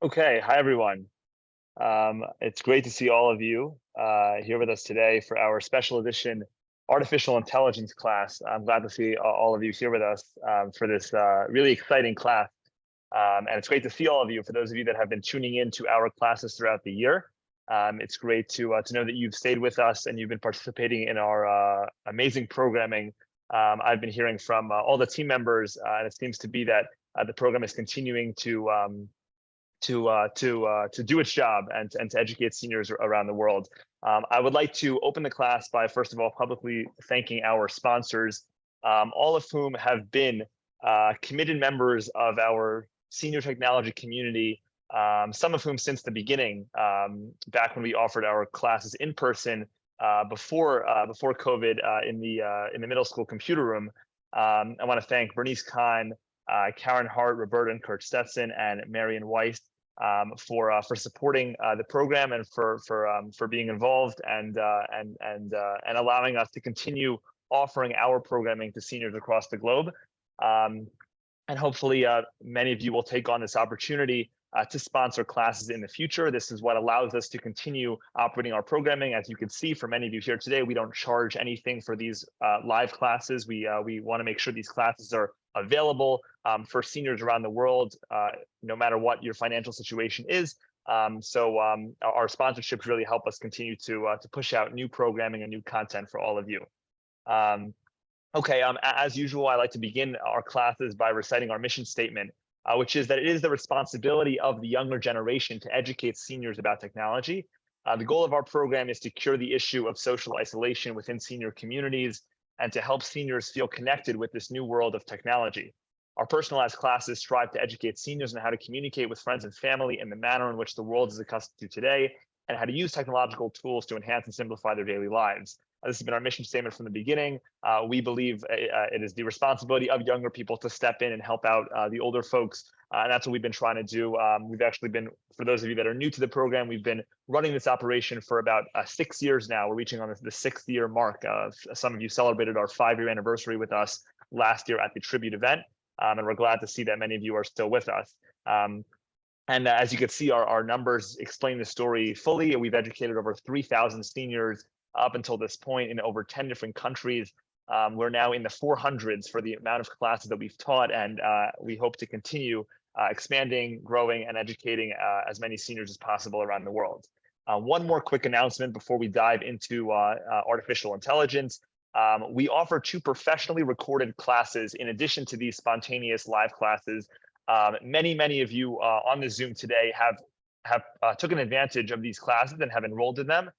Okay, hi everyone. It's great to see all of you here with us today for our special edition artificial intelligence class. I'm glad to see all of you here with us for this really exciting class. And it's great to see all of you. For those of you that have been tuning in to our classes throughout the year, it's great to know that you've stayed with us and you've been participating in our amazing programming. I've been hearing from all the team members, and it seems to be that the program is continuing to do its job and to educate seniors around the world. I would like to open the class by first of all publicly thanking our sponsors, all of whom have been committed members of our senior technology community. Some of whom since the beginning, back when we offered our classes in person before COVID in the middle school computer room. I want to thank Bernice Kahn, Karen Hart, Roberta and Kurt Stetson, and Marion Weiss for supporting the program and for being involved and allowing us to continue offering our programming to seniors across the globe. And hopefully many of you will take on this opportunity to sponsor classes in the future. This is what allows us to continue operating our programming. As you can see, for many of you here today, we don't charge anything for these live classes. We want to make sure these classes are available for seniors around the world, no matter what your financial situation is. So our sponsorships really help us continue to push out new programming and new content for all of you. Okay, as usual, I like to begin our classes by reciting our mission statement, which is that it is the responsibility of the younger generation to educate seniors about technology. The goal of our program is to cure the issue of social isolation within senior communities and to help seniors feel connected with this new world of technology. Our personalized classes strive to educate seniors on how to communicate with friends and family in the manner in which the world is accustomed to today, and how to use technological tools to enhance and simplify their daily lives. This has been our mission statement from the beginning. We believe it is the responsibility of younger people to step in and help out the older folks. And that's what we've been trying to do. We've actually been, for those of you that are new to the program, we've been running this operation for about 6 years now. We're reaching on the 6th year mark. Some of you celebrated our 5-year anniversary with us last year at the tribute event. And we're glad to see that many of you are still with us. And as you can see, our numbers explain the story fully. We've educated over 3,000 seniors up until this point in over 10 different countries. We're now in the 400s for the amount of classes that we've taught, and we hope to continue expanding, growing, and educating as many seniors as possible around the world. One more quick announcement before we dive into artificial intelligence. We offer 2 professionally recorded classes in addition to these spontaneous live classes. Many of you on the Zoom today have taken advantage of these classes and have enrolled in them.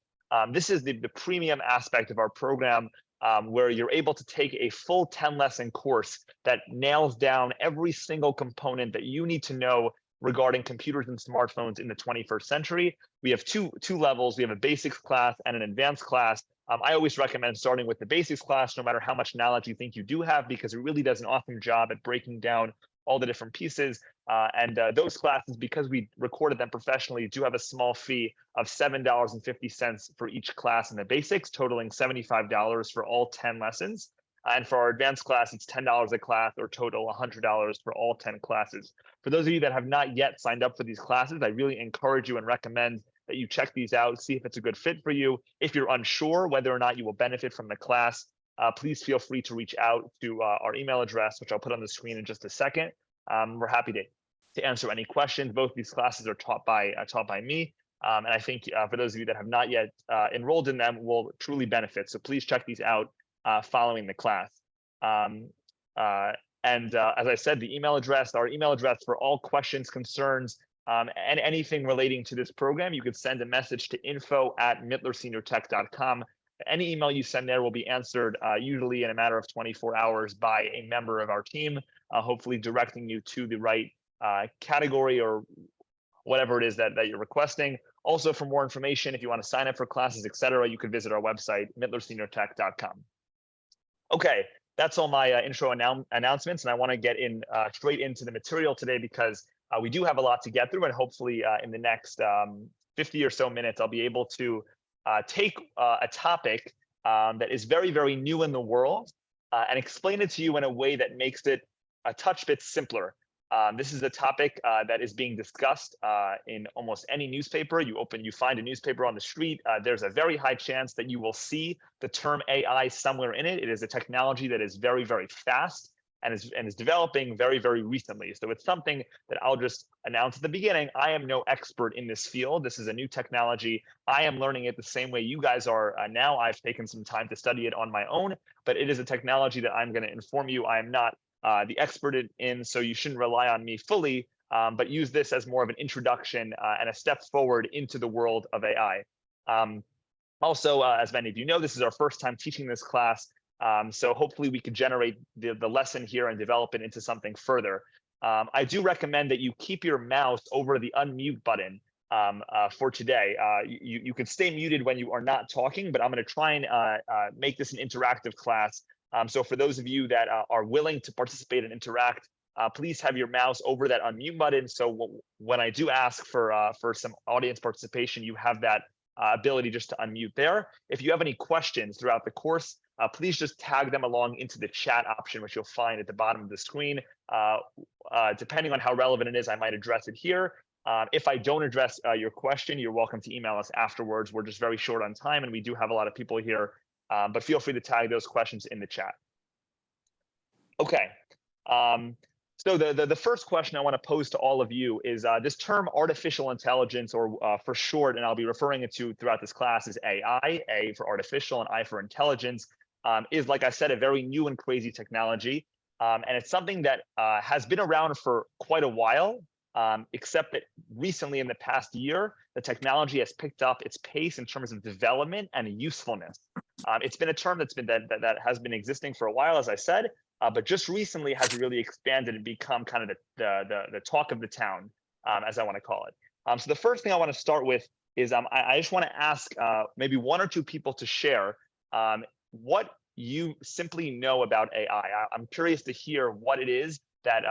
This is the premium aspect of our program, where you're able to take a full 10-lesson course that nails down every single component that you need to know regarding computers and smartphones in the 21st century. We have two levels. We have a basics class and an advanced class. I always recommend starting with the basics class, no matter how much knowledge you think you do have, because it really does an awesome job at breaking down all the different pieces. And those classes, because we recorded them professionally, do have a small fee of $7.50 for each class in the basics, totaling $75 for all 10 lessons. And for our advanced class, it's $10 a class, or total $100 for all 10 classes. For those of you that have not yet signed up for these classes, I really encourage you and recommend that you check these out, see if it's a good fit for you. If you're unsure whether or not you will benefit from the class, please feel free to reach out to our email address, which I'll put on the screen in just a second. We're happy to answer any questions. Both these classes are taught by me. And I think for those of you that have not yet enrolled in them will truly benefit. So please check these out following the class. As I said, our email address for all questions, concerns, and anything relating to this program, you could send a message to info@mittlerseniortech.com. Any email you send there will be answered usually in a matter of 24 hours by a member of our team, hopefully directing you to the right category or whatever it is that you're requesting. Also, for more information, if you want to sign up for classes, etc., you could visit our website, mittlerseniortech.com. Okay, that's all my intro announcements, and I want to get straight into the material today because we do have a lot to get through, and hopefully in the next 50 or so minutes, I'll be able to take a topic that is very, very new in the world and explain it to you in a way that makes it a touch bit simpler. This is a topic that is being discussed in almost any newspaper. You find a newspaper on the street. There's a very high chance that you will see the term AI somewhere in it. It is a technology that is very, very fast and is developing very, very recently. So it's something that I'll just announce at the beginning. I am no expert in this field. This is a new technology. I am learning it the same way you guys are now. I've taken some time to study it on my own, but it is a technology that I'm going to inform you I am not the expert in, so you shouldn't rely on me fully, but use this as more of an introduction and a step forward into the world of AI. Also, as many of you know, this is our first time teaching this class, so hopefully we could generate the lesson here and develop it into something further. I do recommend that you keep your mouse over the unmute button for today. You can stay muted when you are not talking, but I'm going to try and make this an interactive class. So for those of you that are willing to participate and interact, please have your mouse over that unmute button. So when I do ask for some audience participation, you have that ability just to unmute there. If you have any questions throughout the course, please just tag them along into the chat option, which you'll find at the bottom of the screen. Depending on how relevant it is, I might address it here. If I don't address your question, you're welcome to email us afterwards. We're just very short on time, and we do have a lot of people here. But feel free to tag those questions in the chat. Okay, so the first question I want to pose to all of you is this term artificial intelligence, or for short, and I'll be referring it to throughout this class, is AI, A for artificial and I for intelligence, is, like I said, a very new and crazy technology. And it's something that has been around for quite a while, except that recently in the past year, the technology has picked up its pace in terms of development and usefulness. It's been a term that has been existing for a while, as I said, but just recently has really expanded and become kind of the talk of the town, as I want to call it. So the first thing I want to start with is I just want to ask maybe one or two people to share what you simply know about AI. I'm curious to hear what it is that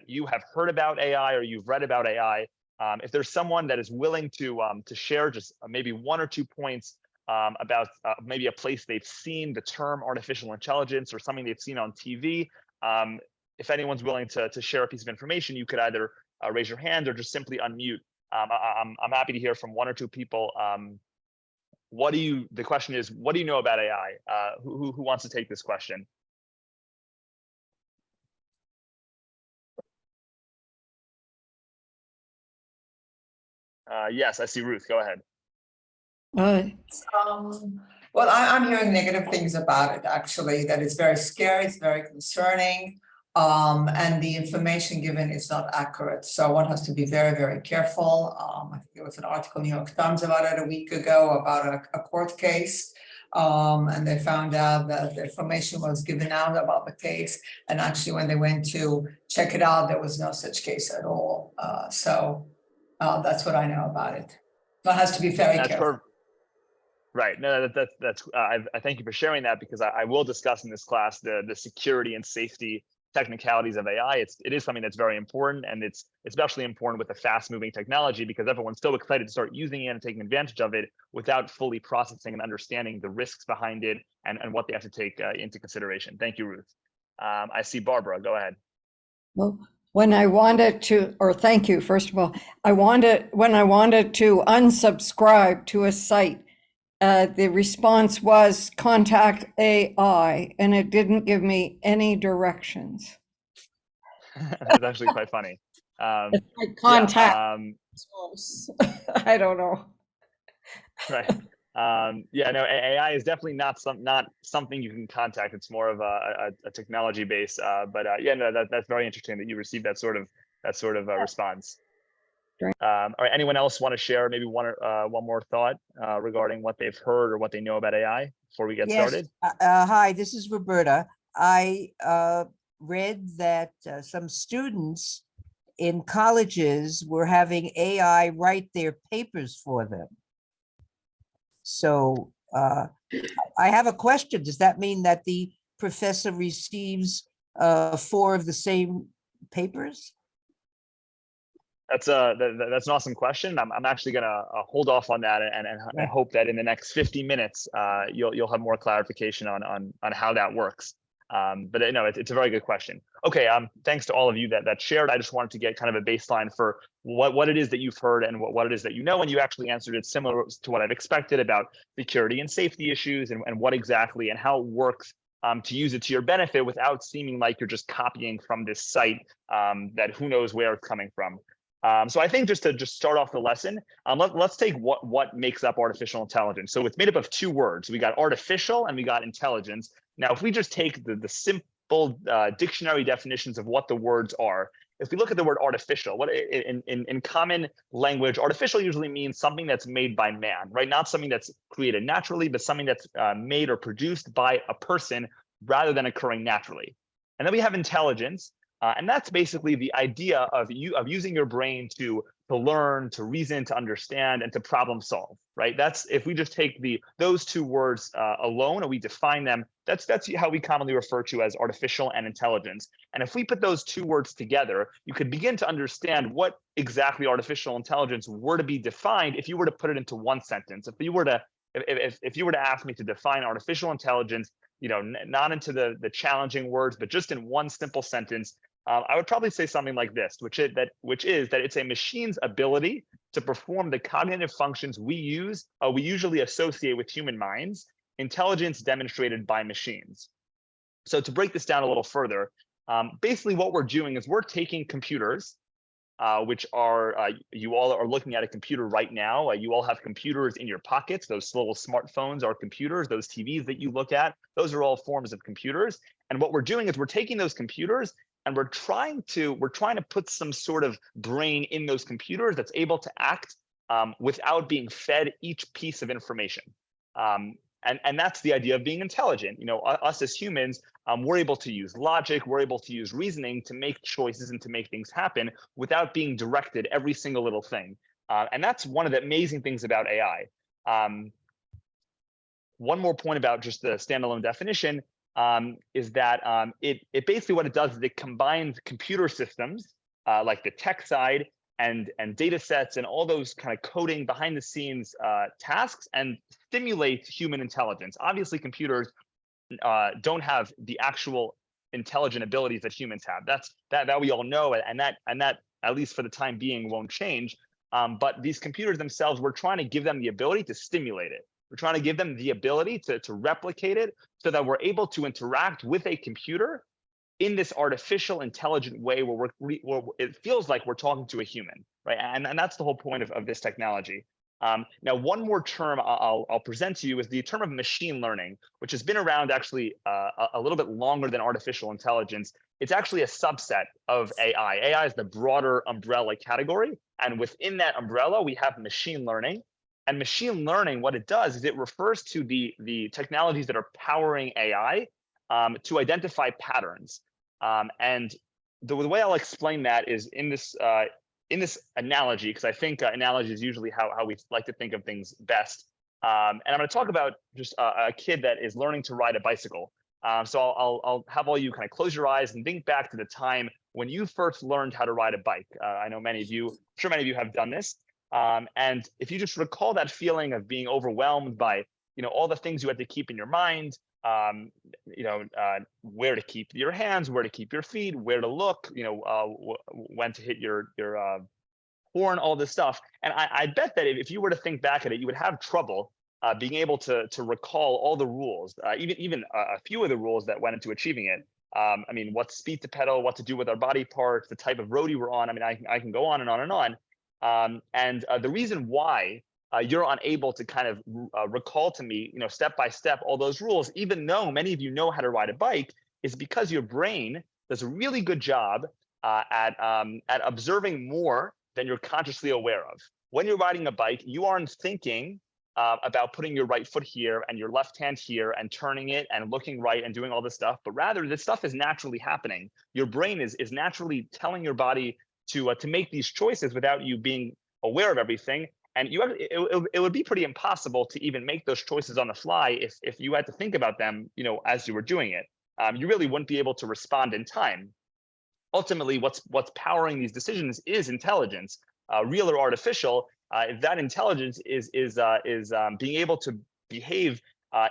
you have heard about AI or you've read about AI. If there's someone that is willing to share just maybe one or 2 points about maybe a place they've seen the term artificial intelligence or something they've seen on TV. If anyone's willing to share a piece of information, you could either raise your hand or just simply unmute. I'm happy to hear from one or two people. The question is, what do you know about AI? Who wants to take this question? Yes, I see Ruth, go ahead. Well, I'm hearing negative things about it, actually, that it's very scary, it's very concerning, and the information given is not accurate. So one has to be very, very careful. I think there was an article in New York Times about it a week ago about a court case, and they found out that the information was given out about the case, and actually when they went to check it out, there was no such case at all. So that's what I know about it. One has to be very careful. Right. No, I thank you for sharing that, because I will discuss in this class the security and safety technicalities of AI. It is something that's very important, and it's especially important with the fast-moving technology, because everyone's so excited to start using it and taking advantage of it without fully processing and understanding the risks behind it and what they have to take into consideration. Thank you, Ruth. I see Barbara. Go ahead. Well, when I wanted to, or thank you, first of all, when I wanted to unsubscribe to a site, the response was contact AI, and it didn't give me any directions. That's actually quite funny. It's like contact. Yeah, I don't know. Right. Yeah, no, AI is definitely not something you can contact. It's more of a technology base. But yeah, no, that's very interesting that you received that sort of response. All right, anyone else want to share maybe one more thought regarding what they've heard or what they know about AI before we get started? Hi, this is Roberta. I read that some students in colleges were having AI write their papers for them. So I have a question. Does that mean that the professor receives 4 of the same papers? That's an awesome question. I'm actually gonna hold off on that and I hope that in the next 50 minutes you'll have more clarification on how that works. But no, it's a very good question. Okay, thanks to all of you that shared. I just wanted to get kind of a baseline for what it is that you've heard and what it is that you know, and you actually answered it similar to what I've expected about security and safety issues and what exactly and how it works to use it to your benefit without seeming like you're just copying from this site that who knows where it's coming from. So I think just to start off the lesson, let's take what makes up artificial intelligence. So it's made up of two words. We got artificial and we got intelligence. Now, if we just take the simple dictionary definitions of what the words are, if we look at the word artificial, what in common language, artificial usually means something that's made by man, right? Not something that's created naturally, but something that's made or produced by a person rather than occurring naturally. And then we have intelligence, and that's basically the idea of using your brain to learn, to reason, to understand, and to problem solve, right? That's if we just take those two words alone and we define them, that's how we commonly refer to as artificial and intelligence. And if we put those two words together, you could begin to understand what exactly artificial intelligence were to be defined if you were to put it into one sentence. If you were to ask me to define artificial intelligence, not into the challenging words, but just in one simple sentence, I would probably say something like this, which is that it's a machine's ability to perform the cognitive functions we usually associate with human minds, intelligence demonstrated by machines. So to break this down a little further, basically what we're doing is we're taking computers, which are, you all are looking at a computer right now. You all have computers in your pockets. Those little smartphones are computers. Those TVs that you look at, those are all forms of computers. And what we're doing is we're taking those computers and we're trying to put some sort of brain in those computers that's able to act without being fed each piece of information. And that's the idea of being intelligent. Us as humans, we're able to use logic, we're able to use reasoning to make choices and to make things happen without being directed every single little thing. And that's one of the amazing things about AI. One more point about just the standalone definition is that it basically what it does is it combines computer systems like the tech side and data sets and all those kind of coding behind the scenes tasks and stimulates human intelligence. Obviously, computers don't have the actual intelligent abilities that humans have. That we all know, and that at least for the time being won't change. But these computers themselves, we're trying to give them the ability to stimulate it. We're trying to give them the ability to replicate it so that we're able to interact with a computer in this artificial intelligent way where it feels like we're talking to a human, right? And that's the whole point of this technology. Now, one more term I'll present to you is the term of machine learning, which has been around actually a little bit longer than artificial intelligence. It's actually a subset of AI. AI is the broader umbrella category. And within that umbrella, we have machine learning. And machine learning, what it does is it refers to the technologies that are powering AI to identify patterns. And the way I'll explain that is in this analogy, because I think analogy is usually how we like to think of things best. And I'm going to talk about just a kid that is learning to ride a bicycle. So I'll have all you kind of close your eyes and think back to the time when you first learned how to ride a bike. I know I'm sure many of you have done this. And if you just recall that feeling of being overwhelmed by, all the things you had to keep in your mind, where to keep your hands, where to keep your feet, where to look, when to hit your horn, all this stuff. And I bet that if you were to think back at it, you would have trouble being able to recall all the rules, even a few of the rules that went into achieving it. What speed to pedal, what to do with our body parts, the type of road you were on. I can go on and on and on. And the reason why you're unable to kind of recall to me, step by step, all those rules, even though many of you know how to ride a bike, is because your brain does a really good job at observing more than you're consciously aware of. When you're riding a bike, you aren't thinking about putting your right foot here and your left hand here and turning it and looking right and doing all this stuff, but rather this stuff is naturally happening. Your brain is naturally telling your body to make these choices without you being aware of everything. And it would be pretty impossible to even make those choices on the fly if you had to think about them, as you were doing it. You really wouldn't be able to respond in time. Ultimately, what's powering these decisions is intelligence, real or artificial. That intelligence is being able to behave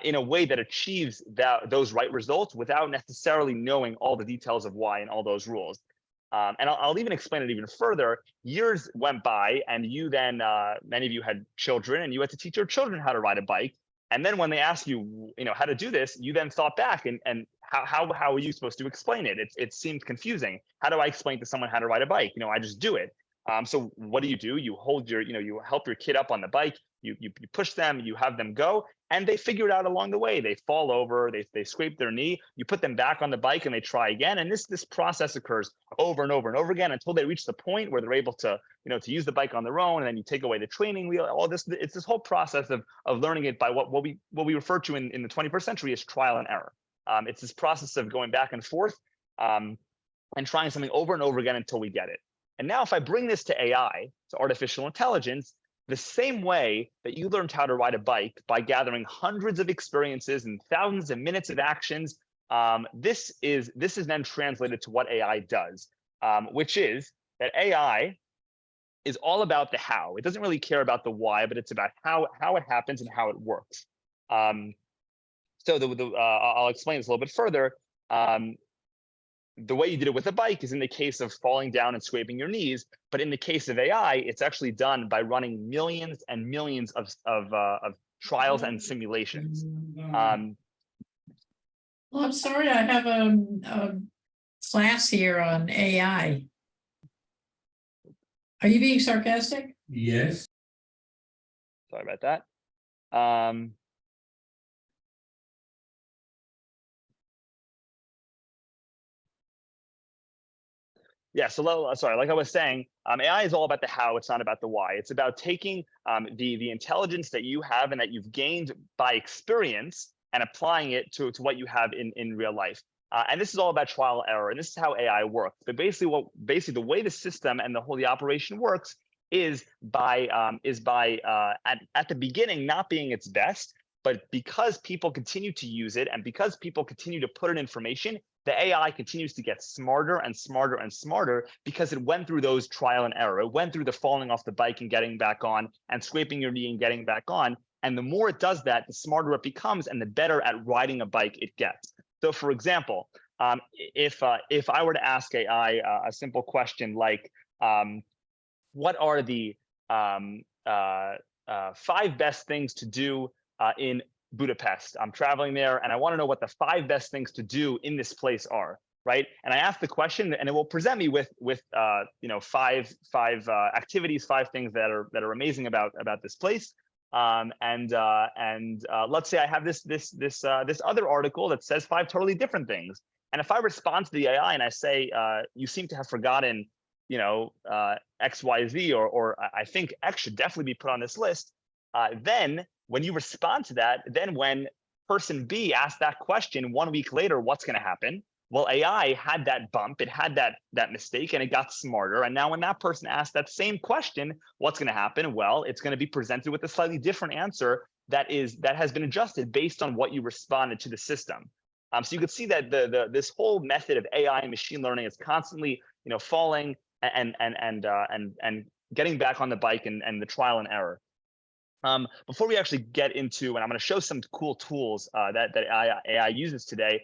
in a way that achieves those right results without necessarily knowing all the details of why and all those rules. And I'll even explain it even further. Years went by, and you then, many of you had children, and you had to teach your children how to ride a bike. And then when they ask you, how to do this, you then thought back and how are you supposed to explain it? It seemed confusing. How do I explain to someone how to ride a bike? I just do it. So what do? You hold your, you help your kid up on the bike, you push them, you have them go, and they figure it out along the way. They fall over, they scrape their knee, you put them back on the bike and they try again. And this process occurs over and over and over again until they reach the point where they're able to, to use the bike on their own. And then you take away the training wheel, all this, it's this whole process of learning it by what we refer to in the 21st century as trial and error. It's this process of going back and forth and trying something over and over again until we get it. And now if I bring this to AI, to artificial intelligence, the same way that you learned how to ride a bike by gathering hundreds of experiences and thousands of minutes of actions, this is then translated to what AI does, which is that AI is all about the how. It doesn't really care about the why, but it's about how it happens and how it works. So I'll explain this a little bit further. The way you did it with a bike is in the case of falling down and scraping your knees, but in the case of AI, it's actually done by running millions and millions of trials and simulations. Well, I'm sorry, I have a class here on AI. Are you being sarcastic? Yes. Sorry about that. Yeah, so sorry, like I was saying, AI is all about the how, it's not about the why. It's about taking the intelligence that you have and that you've gained by experience and applying it to what you have in real life. And this is all about trial and error, and this is how AI works. But basically the way the system and the operation works is by at the beginning not being its best, but because people continue to use it and because people continue to put in information, the AI continues to get smarter and smarter and smarter because it went through those trial and error. It went through the falling off the bike and getting back on and scraping your knee and getting back on. And the more it does that, the smarter it becomes and the better at riding a bike it gets. So for example, if I were to ask AI a simple question like, what are the 5 best things to do in Budapest? I'm traveling there and I want to know what the 5 best things to do in this place are, right? And I ask the question and it will present me with 5 activities, 5 things that are amazing about this place. Let's say I have this other article that says 5 totally different things. And if I respond to the AI and I say, you seem to have forgotten, X, Y, Z, or I think X should definitely be put on this list, then when you respond to that, then when person B asks that question 1 week later, what's going to happen? Well, AI had that bump, it had that mistake, and it got smarter. And now when that person asks that same question, what's going to happen? Well, it's going to be presented with a slightly different answer that has been adjusted based on what you responded to the system. So you can see that this whole method of AI and machine learning is constantly, falling and getting back on the bike and the trial and error. Before we actually get into, and I'm going to show some cool tools that AI uses today,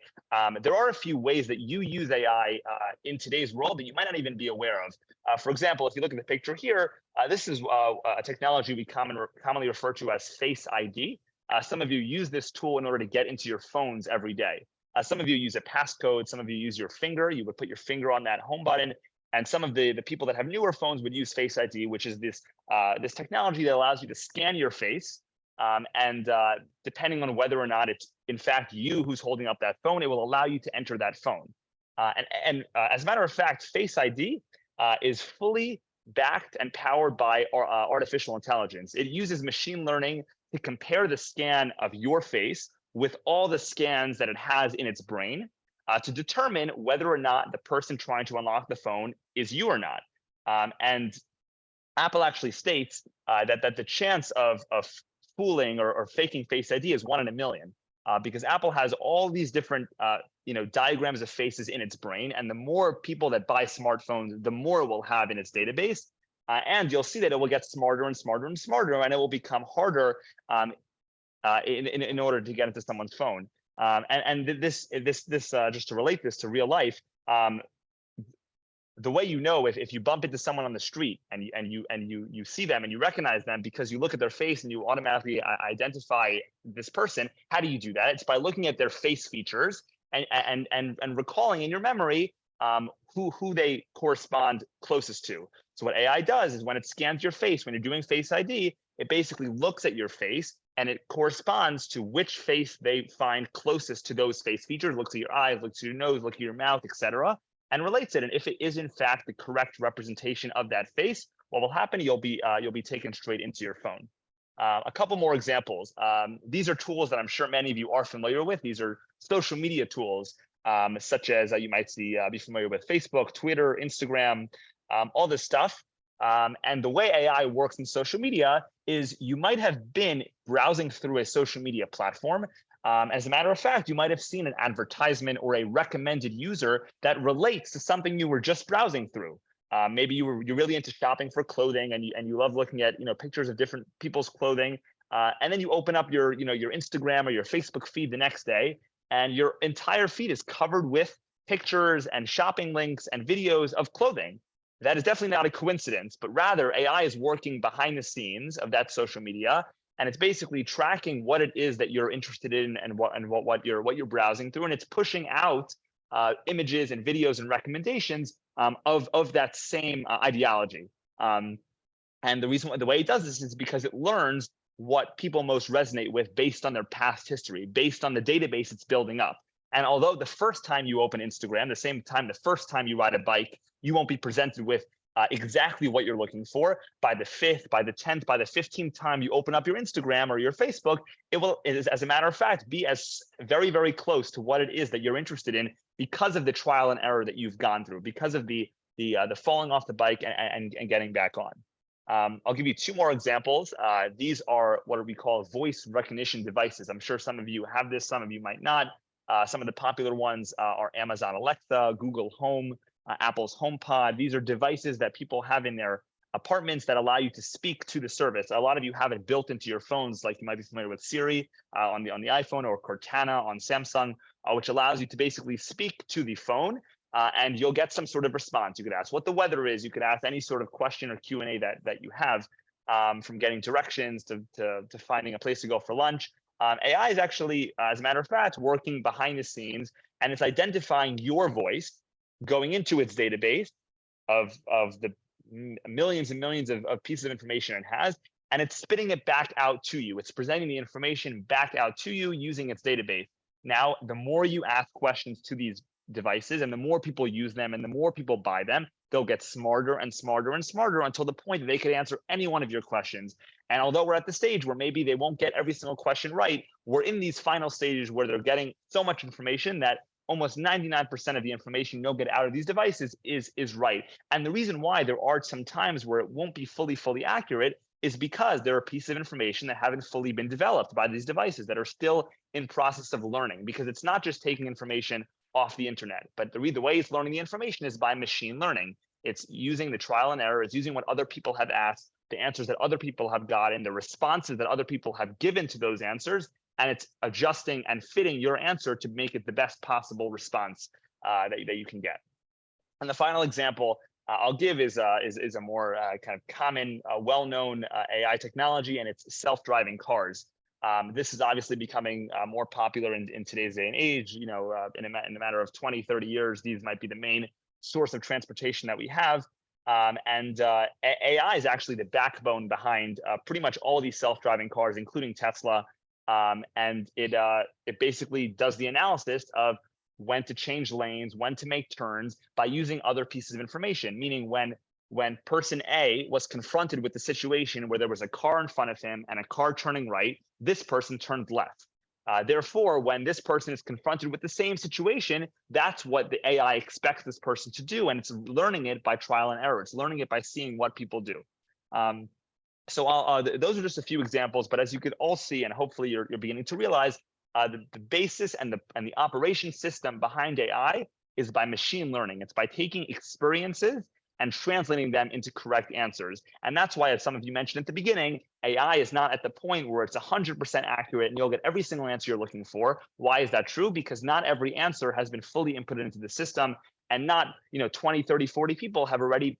there are a few ways that you use AI in today's world that you might not even be aware of. For example, if you look at the picture here, this is a technology we commonly refer to as Face ID. Some of you use this tool in order to get into your phones every day. Some of you use a passcode. Some of you use your finger. You would put your finger on that home button. And some of the people that have newer phones would use Face ID, which is this technology that allows you to scan your face. Depending on whether or not it's in fact you who's holding up that phone, it will allow you to enter that phone. As a matter of fact, Face ID is fully backed and powered by artificial intelligence. It uses machine learning to compare the scan of your face with all the scans that it has in its brain to determine whether or not the person trying to unlock the phone is you or not. And Apple actually states that the chance of fooling or faking Face ID is 1 in a million, because Apple has all these different diagrams of faces in its brain, and the more people that buy smartphones, the more it will have in its database. And you'll see that it will get smarter and smarter and smarter, and it will become harder in order to get into someone's phone. This just to relate this to real life, the way you know if you bump into someone on the street and you see them and you recognize them because you look at their face and you automatically identify this person. How do you do that? It's by looking at their face features and recalling in your memory who they correspond closest to. So what AI does is when it scans your face, when you're doing Face ID, it basically looks at your face and it corresponds to which face they find closest to those face features. Looks at your eyes, looks at your nose, looks at your mouth, etc., and relates it. And if it is in fact the correct representation of that face, what will happen? You'll be taken straight into your phone. A couple more examples. These are tools that I'm sure many of you are familiar with. These are social media tools, such as you might be familiar with Facebook, Twitter, Instagram, all this stuff. And the way AI works in social media is you might have been browsing through a social media platform. As a matter of fact, you might have seen an advertisement or a recommended user that relates to something you were just browsing through. Maybe you're really into shopping for clothing and you love looking at pictures of different people's clothing, and then you open up your your Instagram or your Facebook feed the next day, and your entire feed is covered with pictures and shopping links and videos of clothing. That is definitely not a coincidence, but rather AI is working behind the scenes of that social media, and it's basically tracking what it is that you're interested in and what you're browsing through, and it's pushing out images and videos and recommendations of that same ideology. And the way it does this is because it learns what people most resonate with based on their past history, based on the database it's building up. And although the first time you open Instagram, the first time you ride a bike, you won't be presented with exactly what you're looking for. By the 5th, by the 10th, by the 15th time you open up your Instagram or your Facebook, it is, as a matter of fact, be as very, very close to what it is that you're interested in because of the trial and error that you've gone through, because of the falling off the bike and getting back on. I'll give you two more examples. These are what we call voice recognition devices. I'm sure some of you have this, some of you might not. Some of the popular ones are Amazon Alexa, Google Home, Apple's HomePod. These are devices that people have in their apartments that allow you to speak to the service. A lot of you have it built into your phones, like you might be familiar with Siri on the iPhone, or Cortana on Samsung, which allows you to basically speak to the phone, and you'll get some sort of response. You could ask what the weather is. You could ask any sort of question or Q&A that you have, from getting directions to finding a place to go for lunch. AI is actually, as a matter of fact, working behind the scenes, and it's identifying your voice, going into its database of the millions and millions of pieces of information it has, and it's spitting it back out to you. It's presenting the information back out to you using its database. Now, the more you ask questions to these devices and the more people use them and the more people buy them, they'll get smarter and smarter and smarter until the point that they could answer any one of your questions. And although we're at the stage where maybe they won't get every single question right, we're in these final stages where they're getting so much information that almost 99% of the information you'll get out of these devices is right. And the reason why there are some times where it won't be fully accurate is because there are pieces of information that haven't fully been developed by these devices that are still in process of learning, because it's not just taking information off the internet, but the way it's learning the information is by machine learning. It's using the trial and error, it's using what other people have asked, the answers that other people have gotten, the responses that other people have given to those answers, and it's adjusting and fitting your answer to make it the best possible response that you can get. And the final example I'll give is a more kind of common, well-known AI technology, and it's self-driving cars. This is obviously becoming more popular in today's day and age. In a matter of 20, 30 years, these might be the main source of transportation that we have. AI is actually the backbone behind pretty much all of these self-driving cars, including Tesla. And it basically does the analysis of when to change lanes, when to make turns by using other pieces of information, meaning when person A was confronted with the situation where there was a car in front of him and a car turning right, this person turned left. Therefore, when this person is confronted with the same situation, that's what the AI expects this person to do. And it's learning it by trial and error. It's learning it by seeing what people do. So those are just a few examples, but as you could all see, and hopefully you're beginning to realize, the basis and the operation system behind AI is by machine learning. It's by taking experiences and translating them into correct answers. And that's why, as some of you mentioned at the beginning, AI is not at the point where it's 100% accurate and you'll get every single answer you're looking for. Why is that true? Because not every answer has been fully inputted into the system, and not 20, 30, 40 people have already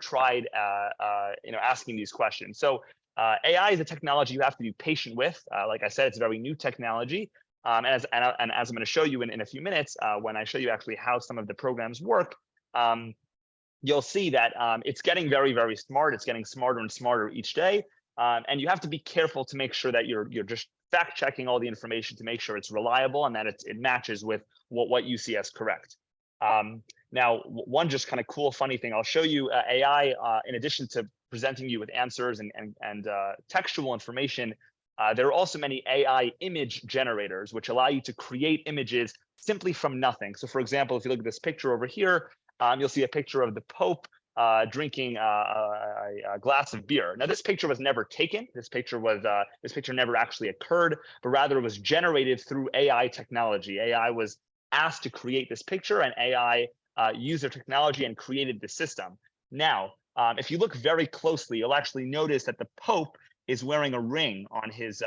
tried asking these questions. So AI is a technology you have to be patient with. Like I said, it's a very new technology. And as I'm going to show you in a few minutes, when I show you actually how some of the programs work, you'll see that it's getting very, very smart. It's getting smarter and smarter each day. And you have to be careful to make sure that you're just fact checking all the information to make sure it's reliable and that it matches with what you see as correct. Now, one just kind of cool, funny thing, I'll show you AI, in addition to presenting you with answers and textual information, there are also many AI image generators, which allow you to create images simply from nothing. So for example, if you look at this picture over here, you'll see a picture of the Pope drinking a glass of beer. Now, this picture was never taken. This picture never actually occurred, but rather it was generated through AI technology. AI was asked to create this picture, and AI used their technology and created the system. Now, if you look very closely, you'll actually notice that the Pope is wearing a ring on his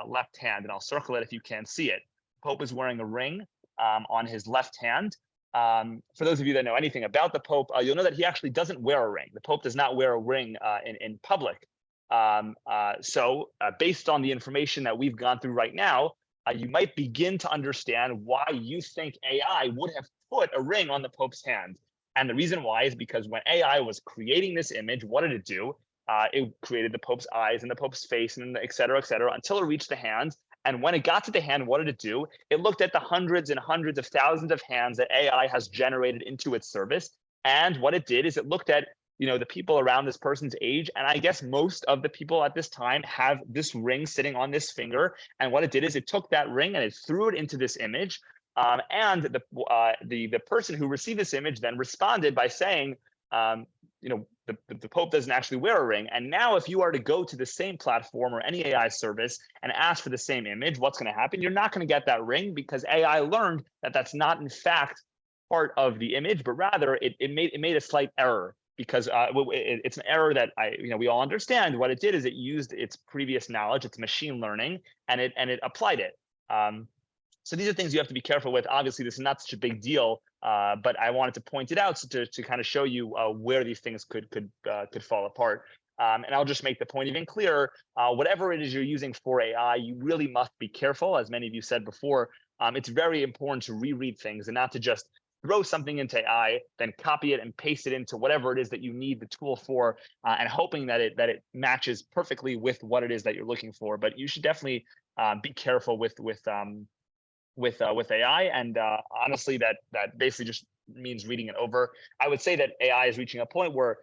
left hand, and I'll circle it if you can't see it. Pope is wearing a ring on his left hand. For those of you that know anything about the Pope, you'll know that he actually doesn't wear a ring. The Pope does not wear a ring in public. So based on the information that we've gone through right now, you might begin to understand why you think AI would have put a ring on the Pope's hand. And the reason why is because when AI was creating this image, what did it do? It created the Pope's eyes and the Pope's face and et cetera, until it reached the hand. And when it got to the hand, what did it do? It looked at the hundreds and hundreds of thousands of hands that AI has generated into its service. And what it did is it looked at the people around this person's age. And I guess most of the people at this time have this ring sitting on this finger. And what it did is it took that ring and it threw it into this image. And the person who received this image then responded by saying, the Pope doesn't actually wear a ring. And now if you are to go to the same platform or any AI service and ask for the same image, what's going to happen? You're not going to get that ring because AI learned that that's not in fact part of the image, but rather it made a slight error, because it's an error that we all understand. What it did is it used its previous knowledge, its machine learning, and it applied it. So these are things you have to be careful with. Obviously, this is not such a big deal, but I wanted to point it out to kind of show you where these things could fall apart. And I'll just make the point even clearer. Whatever it is you're using for AI, you really must be careful. As many of you said before, it's very important to reread things and not to just throw something into AI, then copy it and paste it into whatever it is that you need the tool for, and hoping that it matches perfectly with what it is that you're looking for. But you should definitely be careful with AI, and honestly, that basically just means reading it over. I would say that AI is reaching a point where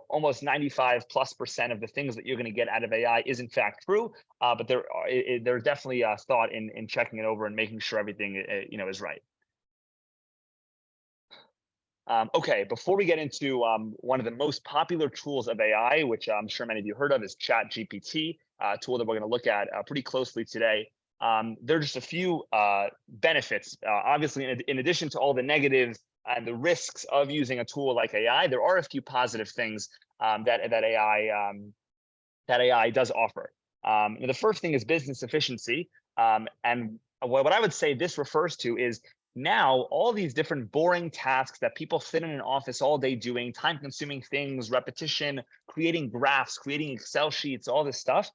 almost 95+% of the things that you're going to get out of AI is in fact true, but there's definitely thought in checking it over and making sure everything is right. Okay, before we get into one of the most popular tools of AI, which I'm sure many of you heard of, is ChatGPT, a tool that we're going to look at pretty closely today. There are just a few benefits. Obviously, in addition to all the negatives and the risks of using a tool like AI, there are a few positive things that AI does offer. The first thing is business efficiency, and what I would say this refers to is now all these different boring tasks that people sit in an office all day doing, time-consuming things, repetition, creating graphs, creating Excel sheets, all this stuff.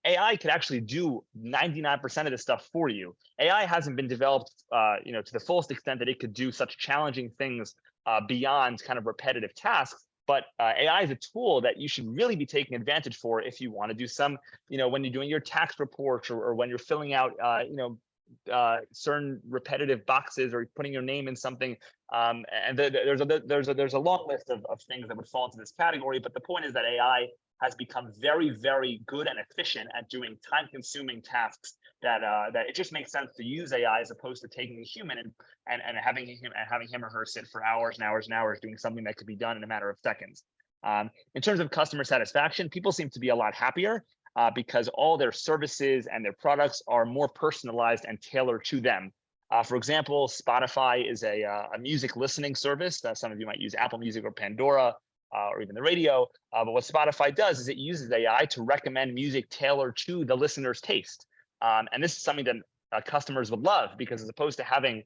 AI could actually do 99% of this stuff for you. AI hasn't been developed, to the fullest extent that it could do such challenging things beyond kind of repetitive tasks. But AI is a tool that you should really be taking advantage for if you want to do some, when you're doing your tax reports or when you're filling out, certain repetitive boxes or putting your name in something. And there's a long list of things that would fall into this category. But the point is that AI has become very, very good and efficient at doing time-consuming tasks that it just makes sense to use AI as opposed to taking a human and having him or her sit for hours and hours and hours doing something that could be done in a matter of seconds. In terms of customer satisfaction, people seem to be a lot happier because all their services and their products are more personalized and tailored to them. For example, Spotify is a music listening service. Some of you might use Apple Music or Pandora or even the radio. But what Spotify does is it uses AI to recommend music tailored to the listener's taste. And this is something that customers would love, because as opposed to having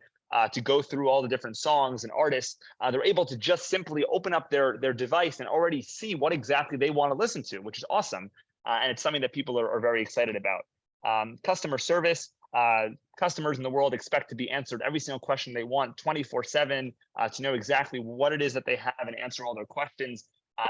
to go through all the different songs and artists, they're able to just simply open up their device and already see what exactly they want to listen to, which is awesome. And it's something that people are very excited about. Customer service. Customers in the world expect to be answered every single question they want 24/7, to know exactly what it is that they have and answer all their questions.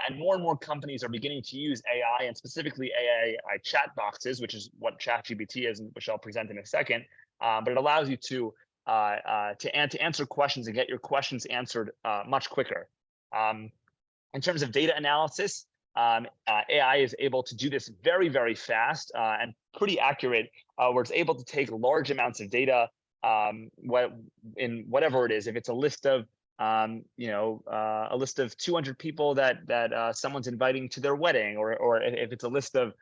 And more companies are beginning to use AI, and specifically AI chat boxes, which is what ChatGPT is, which I'll present in a second. But it allows you to answer questions and get your questions answered much quicker. In terms of data analysis, AI is able to do this very fast and pretty accurate, where it's able to take large amounts of data, in whatever it is. If it's a list of a list of 200 people that someone's inviting to their wedding, or if it's a list of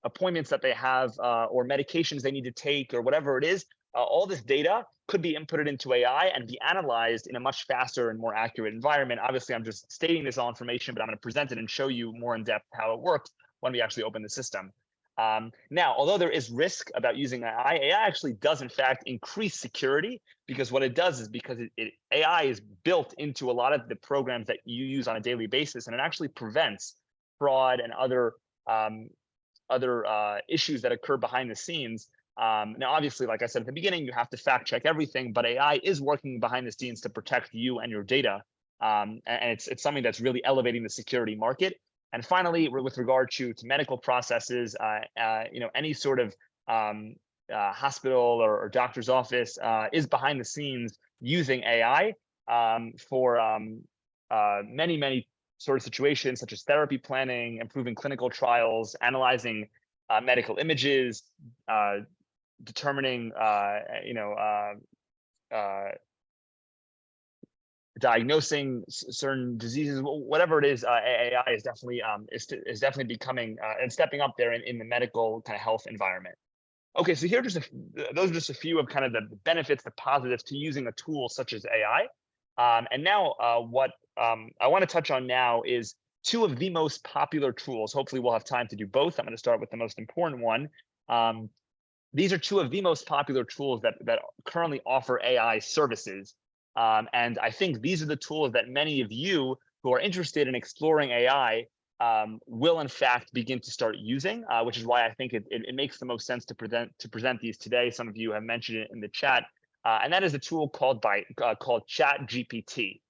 appointments that they have, or medications they need to take, or whatever it is, all this data could be inputted into AI and be analyzed in a much faster and more accurate environment. Obviously, I'm just stating this all information, but I'm going to present it and show you more in depth how it works when we actually open the system. Now, although there is risk about using AI actually does in fact increase security, because what it does is, because AI is built into a lot of the programs that you use on a daily basis, and it actually prevents fraud and other issues that occur behind the scenes. Now, obviously, like I said at the beginning, you have to fact check everything, but AI is working behind the scenes to protect you and your data. And it's something that's really elevating the security market. And finally, with regard to medical processes, any sort of hospital or doctor's office is behind the scenes using AI for many sort of situations, such as therapy planning, improving clinical trials, analyzing medical images, determining diagnosing certain diseases, whatever it is. AI is definitely becoming and stepping up there in the medical kind of health environment. Okay, so here those are just a few of kind of the benefits, the positives to using a tool such as AI. And now what I want to touch on now is two of the most popular tools. Hopefully we'll have time to do both. I'm going to start with the most important one. These are two of the most popular tools that currently offer AI services. And I think these are the tools that many of you who are interested in exploring AI will in fact begin to start using, which is why I think it makes the most sense to present these today. Some of you have mentioned it in the chat, and that is a tool called ChatGPT.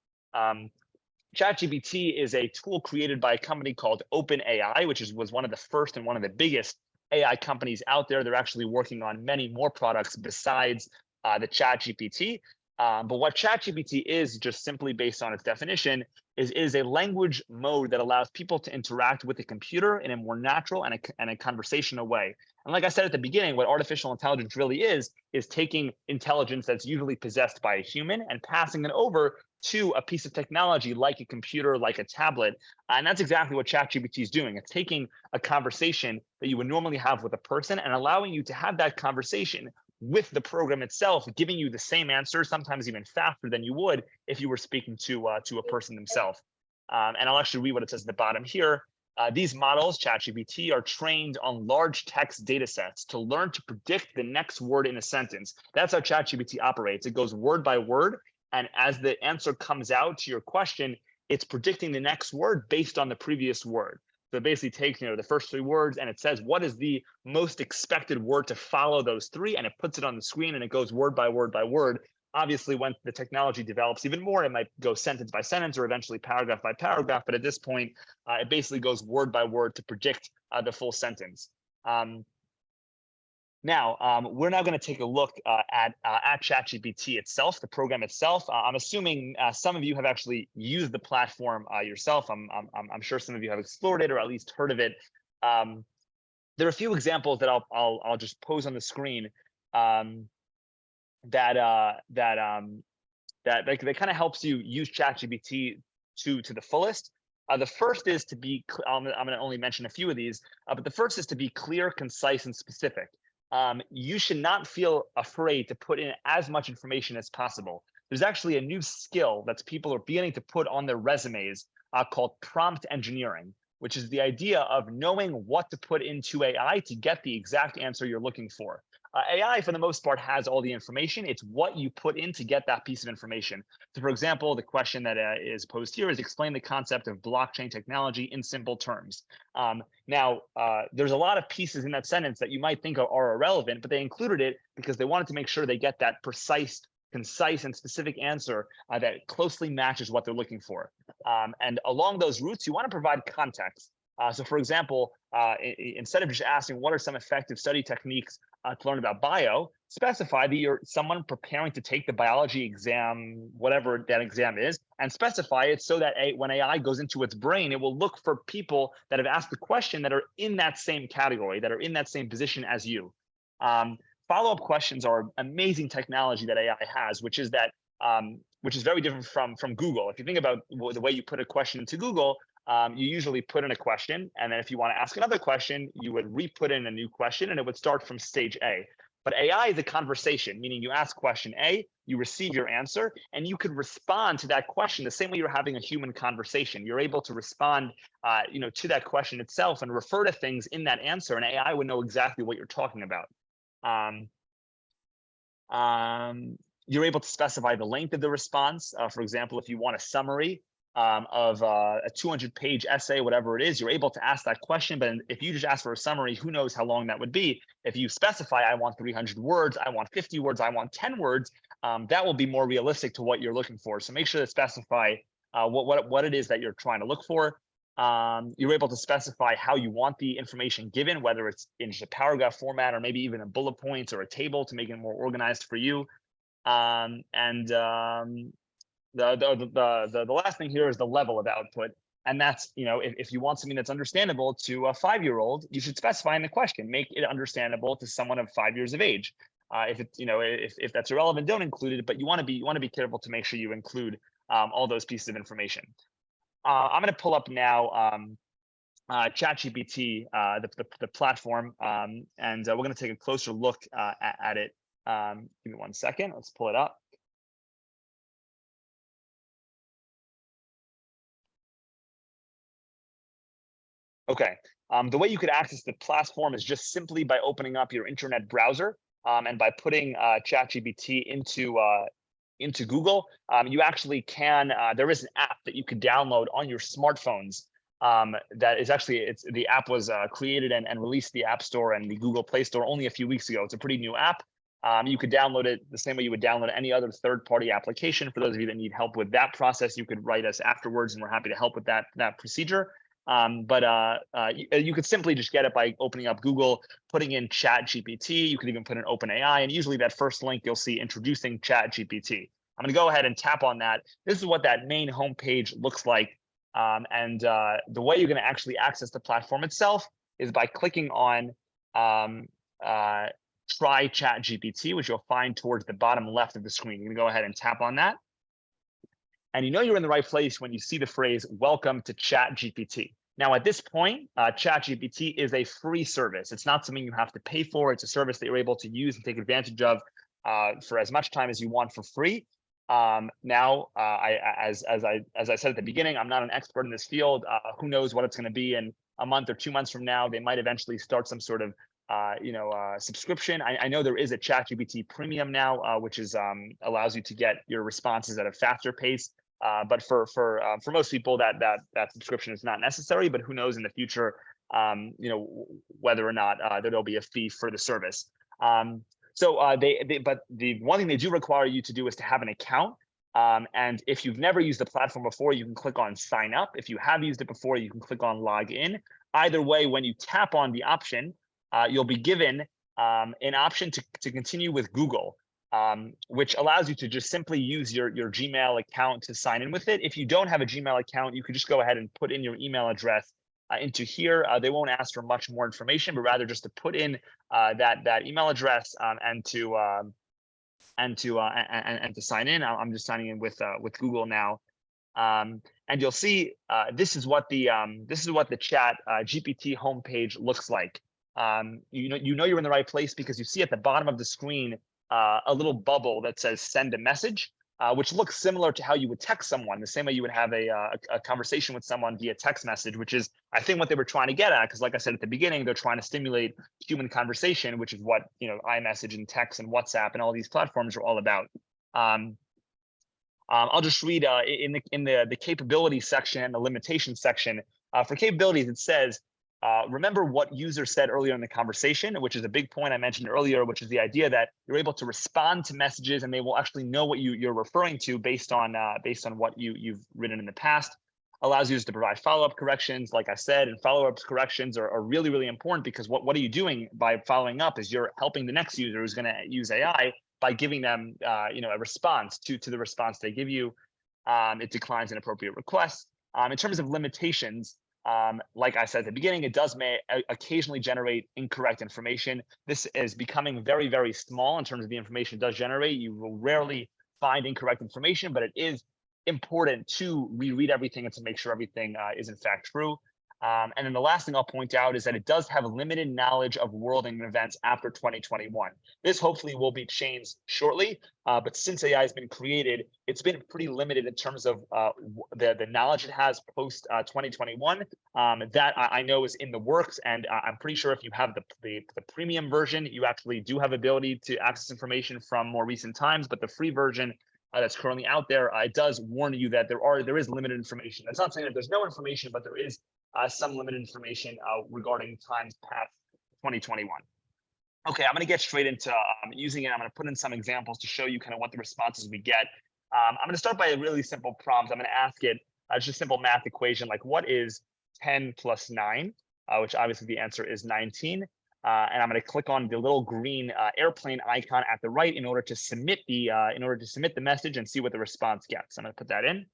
ChatGPT is a tool created by a company called OpenAI, which was one of the first and one of the biggest AI companies out there. They're actually working on many more products besides the ChatGPT. But what ChatGPT is, just simply based on its definition, is a language mode that allows people to interact with the computer in a more natural and a conversational way. And like I said at the beginning, what artificial intelligence really is taking intelligence that's usually possessed by a human and passing it over to a piece of technology like a computer, like a tablet. And that's exactly what ChatGPT is doing. It's taking a conversation that you would normally have with a person and allowing you to have that conversation with the program itself, giving you the same answer, sometimes even faster than you would if you were speaking to a person themselves. And I'll actually read what it says at the bottom here. These models, ChatGPT, are trained on large text data sets to learn to predict the next word in a sentence. That's how ChatGPT operates. It goes word by word, and as the answer comes out to your question, it's predicting the next word based on the previous word. So it basically takes the first three words and it says what is the most expected word to follow those three, and it puts it on the screen and it goes word by word by word. Obviously, when the technology develops even more, it might go sentence by sentence or eventually paragraph by paragraph. But at this point, it basically goes word by word to predict the full sentence. Now, we're now going to take a look at ChatGPT itself, the program itself. I'm assuming some of you have actually used the platform yourself. I'm sure some of you have explored it or at least heard of it. There are a few examples that I'll just pose on the screen that kind of helps you use ChatGPT to the fullest. The first is to be, I'm going to only mention a few of these, but the first is to be clear, concise, and specific. you should not feel afraid to put in as much information as possible. There's actually a new skill that people are beginning to put on their resumes called prompt engineering, which is the idea of knowing what to put into AI to get the exact answer you're looking for. AI, for the most part, has all the information. It's what you put in to get that piece of information. So, for example, the question that is posed here is explain the concept of blockchain technology in simple terms. Now, there's a lot of pieces in that sentence that you might think are irrelevant, but they included it because they wanted to make sure they get that precise, concise, and specific answer that closely matches what they're looking for. And along those routes, you want to provide context. So, for example, instead of just asking what are some effective study techniques to learn about bio, specify that you're someone preparing to take the biology exam, whatever that exam is, and specify it so that when AI goes into its brain, it will look for people that have asked the question that are in that same category, that are in that same position as you. Follow-up questions are amazing technology that AI has, which is that which is very different from Google. If you think about the way you put a question into Google, you usually put in a question, and then if you want to ask another question, you would re-put in a new question, and it would start from stage A. But AI is a conversation, meaning you ask question A, you receive your answer, and you could respond to that question the same way you're having a human conversation. You're able to respond, to that question itself and refer to things in that answer, and AI would know exactly what you're talking about. You're able to specify the length of the response. For example, if you want a summary of a 200-page essay, whatever it is, you're able to ask that question. But if you just ask for a summary, who knows how long that would be? If you specify, I want 300 words, I want 50 words, I want 10 words, that will be more realistic to what you're looking for. So make sure to specify what it is that you're trying to look for. You're able to specify how you want the information given, whether it's in just a paragraph format or maybe even a bullet points or a table to make it more organized for you. The last thing here is the level of output, and that's, if you want something that's understandable to a 5-year-old, you should specify in the question, make it understandable to someone of 5 years of age. If it's, if that's irrelevant, don't include it, but you want to be careful to make sure you include all those pieces of information. I'm going to pull up now ChatGPT, the platform, and we're going to take a closer look at it. Give me 1 second. Let's pull it up. Okay, the way you could access the platform is just simply by opening up your internet browser and by putting ChatGPT into Google. You actually can, there is an app that you could download on your smartphones that is actually, the app was created and released the App Store and the Google Play Store only a few weeks ago. It's a pretty new app. You could download it the same way you would download any other third-party application. For those of you that need help with that process, you could write us afterwards, and we're happy to help with that procedure. But you could simply just get it by opening up Google, putting in ChatGPT. You could even put in OpenAI, and usually that first link you'll see introducing ChatGPT. I'm going to go ahead and tap on that. This is what that main homepage looks like. And the way you're going to actually access the platform itself is by clicking on Try ChatGPT, which you'll find towards the bottom left of the screen. You're going to go ahead and tap on that. And you know you're in the right place when you see the phrase, welcome to ChatGPT. Now, at this point, ChatGPT is a free service. It's not something you have to pay for. It's a service that you're able to use and take advantage of for as much time as you want for free. Now, as I said at the beginning, I'm not an expert in this field. Who knows what it's going to be in a month or 2 months from now. They might eventually start some sort of subscription. I know there is a ChatGPT Premium now, which is allows you to get your responses at a faster pace. But for most people, that subscription is not necessary. But who knows in the future, whether or not there'll be a fee for the service. But the one thing they do require you to do is to have an account. And if you've never used the platform before, you can click on sign up. If you have used it before, you can click on log in. Either way, when you tap on the option, you'll be given an option to continue with Google, which allows you to just simply use your Gmail account to sign in with it. If you don't have a Gmail account, you could just go ahead and put in your email address into here. They won't ask for much more information, but rather just to put in that email address and to sign in. I'm just signing in with Google now. And you'll see this is what the Chat GPT homepage looks like. you know you're in the right place because you see at the bottom of the screen a little bubble that says send a message, which looks similar to how you would text someone, the same way you would have a conversation with someone via text message, which is, I think, what they were trying to get at. Because like I said at the beginning, they're trying to stimulate human conversation, which is what, iMessage and text and WhatsApp and all these platforms are all about. I'll just read in the capability section and the limitation section. For capabilities, it says, remember what user said earlier in the conversation, which is a big point I mentioned earlier, which is the idea that you're able to respond to messages and they will actually know what you're referring to based on what you've written in the past. Allows users to provide follow-up corrections, like I said, and follow-up corrections are really, really important, because what are you doing by following up is you're helping the next user who's going to use AI by giving them a response to the response they give you. It declines inappropriate requests. In terms of limitations, like I said at the beginning, it does may occasionally generate incorrect information. This is becoming very, very small in terms of the information it does generate. You will rarely find incorrect information, but it is important to reread everything and to make sure everything is in fact true. And then the last thing I'll point out is that it does have limited knowledge of worlding events after 2021. This hopefully will be changed shortly, but since AI has been created, it's been pretty limited in terms of the knowledge it has post 2021. That I know is in the works, and I'm pretty sure if you have the premium version, you actually do have ability to access information from more recent times, but the free version that's currently out there, it does warn you that there is limited information. That's not saying that there's no information, but there is some limited information regarding times past 2021. Okay, I'm going to get straight into using it. I'm going to put in some examples to show you kind of what the responses we get. I'm going to start by a really simple prompt. I'm going to ask it just a simple math equation, like what is 10 plus 9, which obviously the answer is 19. And I'm going to click on the little green airplane icon at the right in order to submit the message and see what the response gets. I'm going to put that in.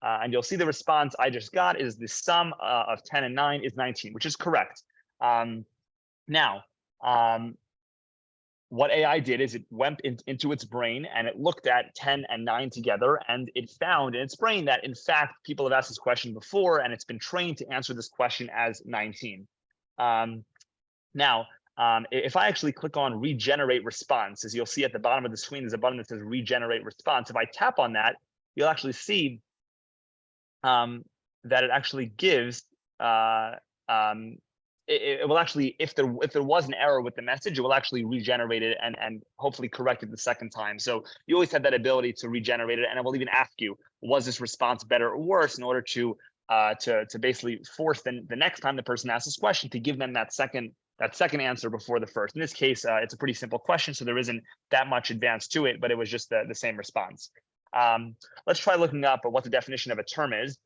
And you'll see the response I just got is the sum of 10 and 9 is 19, which is correct. Now, what AI did is it went into its brain and it looked at 10 and 9 together, and it found in its brain that, in fact, people have asked this question before, and it's been trained to answer this question as 19. Now, if I actually click on regenerate response, as you'll see at the bottom of the screen, there's a button that says regenerate response. If I tap on that, you'll actually see that it actually gives it will actually, if there was an error with the message, it will actually regenerate it and hopefully correct it the second time. So you always have that ability to regenerate it, and it will even ask you, was this response better or worse, in order to basically force the next time the person asks this question to give them that second answer before the first. In this case, it's a pretty simple question, so there isn't that much advance to it, but it was just the same response. Let's try looking up what the definition of a term is.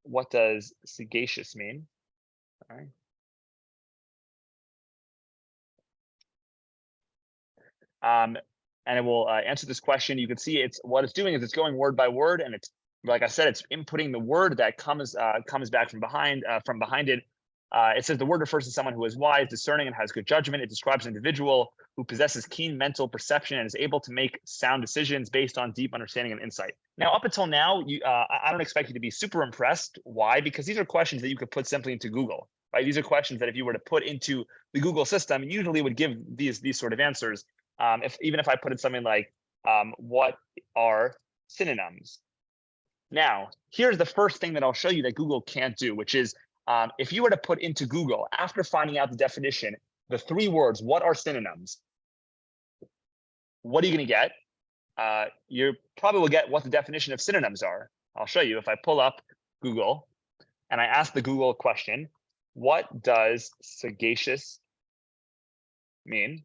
What does sagacious mean? All right. And it will answer this question. You can see what it's doing is it's going word by word, and it's, like I said, it's inputting the word that comes back from behind it. It says the word refers to someone who is wise, discerning, and has good judgment. It describes an individual who possesses keen mental perception and is able to make sound decisions based on deep understanding and insight. Now, up until now, I don't expect you to be super impressed. Why? Because these are questions that you could put simply into Google, right? These are questions that if you were to put into the Google system, usually would give these sort of answers. Even if I put in something like, what are synonyms? Now, here's the first thing that I'll show you that Google can't do, which is, if you were to put into Google, after finding out the definition, the 3 words, what are synonyms? What are you going to get? You probably will get what the definition of synonyms are. I'll show you. If I pull up Google and I ask the Google question, what does sagacious mean?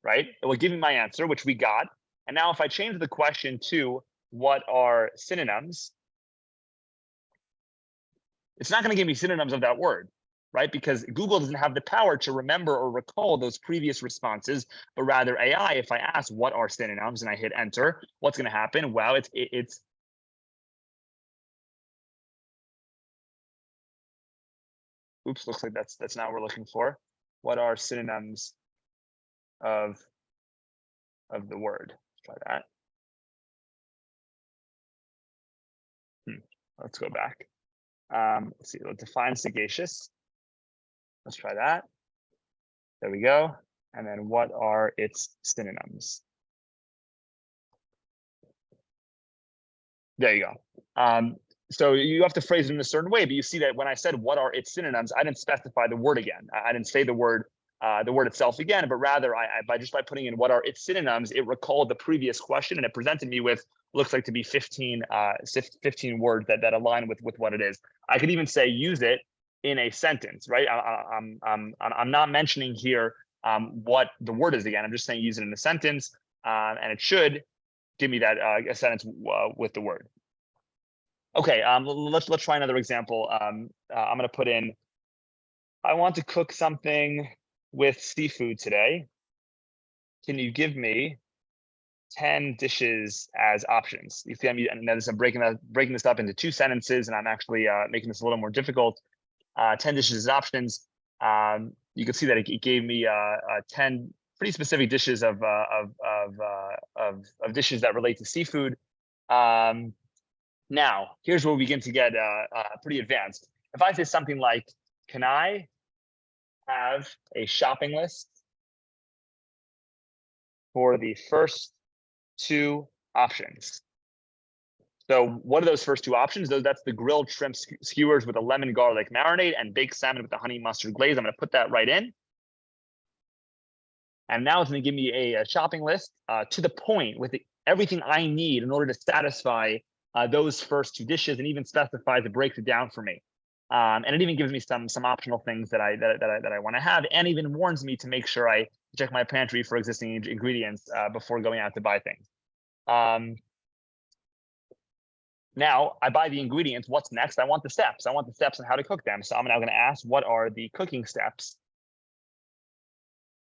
Right? It will give me my answer, which we got. And now if I change the question to what are synonyms, it's not going to give me synonyms of that word, right? Because Google doesn't have the power to remember or recall those previous responses, but rather AI, if I ask what are synonyms and I hit enter, what's going to happen? Well, it's oops, looks like that's not what we're looking for. What are synonyms of the word? Let's try that. Let's go back. Let's see, let's define sagacious. Let's try that. There we go. And then what are its synonyms? There you go. So you have to phrase it in a certain way, but you see that when I said what are its synonyms, I didn't specify the word again. I didn't say the word itself again, but rather by putting in what are its synonyms, it recalled the previous question and it presented me with looks like to be 15 words that align with what it is. I could even say use it in a sentence, right? I'm not mentioning here what the word is again. I'm just saying use it in a sentence, and it should give me that a sentence with the word. Okay, let's try another example. I'm going to put in, I want to cook something with seafood today. Can you give me 10 dishes as options? You see, and notice I'm breaking this up into 2 sentences, and I'm actually making this a little more difficult. 10 dishes as options. You can see that it gave me 10 pretty specific dishes of dishes that relate to seafood. Now, here's where we begin to get pretty advanced. If I say something like, can I have a shopping list for the first 2 options? So what are those first 2 options? That's the grilled shrimp skewers with a lemon garlic marinade and baked salmon with the honey mustard glaze. I'm going to put that right in. And now it's going to give me a shopping list to the point with everything I need in order to satisfy those first 2 dishes, and even specifies it, breaks it down for me. And it even gives me some optional things that I want to have, and even warns me to make sure I check my pantry for existing ingredients before going out to buy things. Now I buy the ingredients. What's next? I want the steps. I want the steps on how to cook them. So I'm now going to ask, what are the cooking steps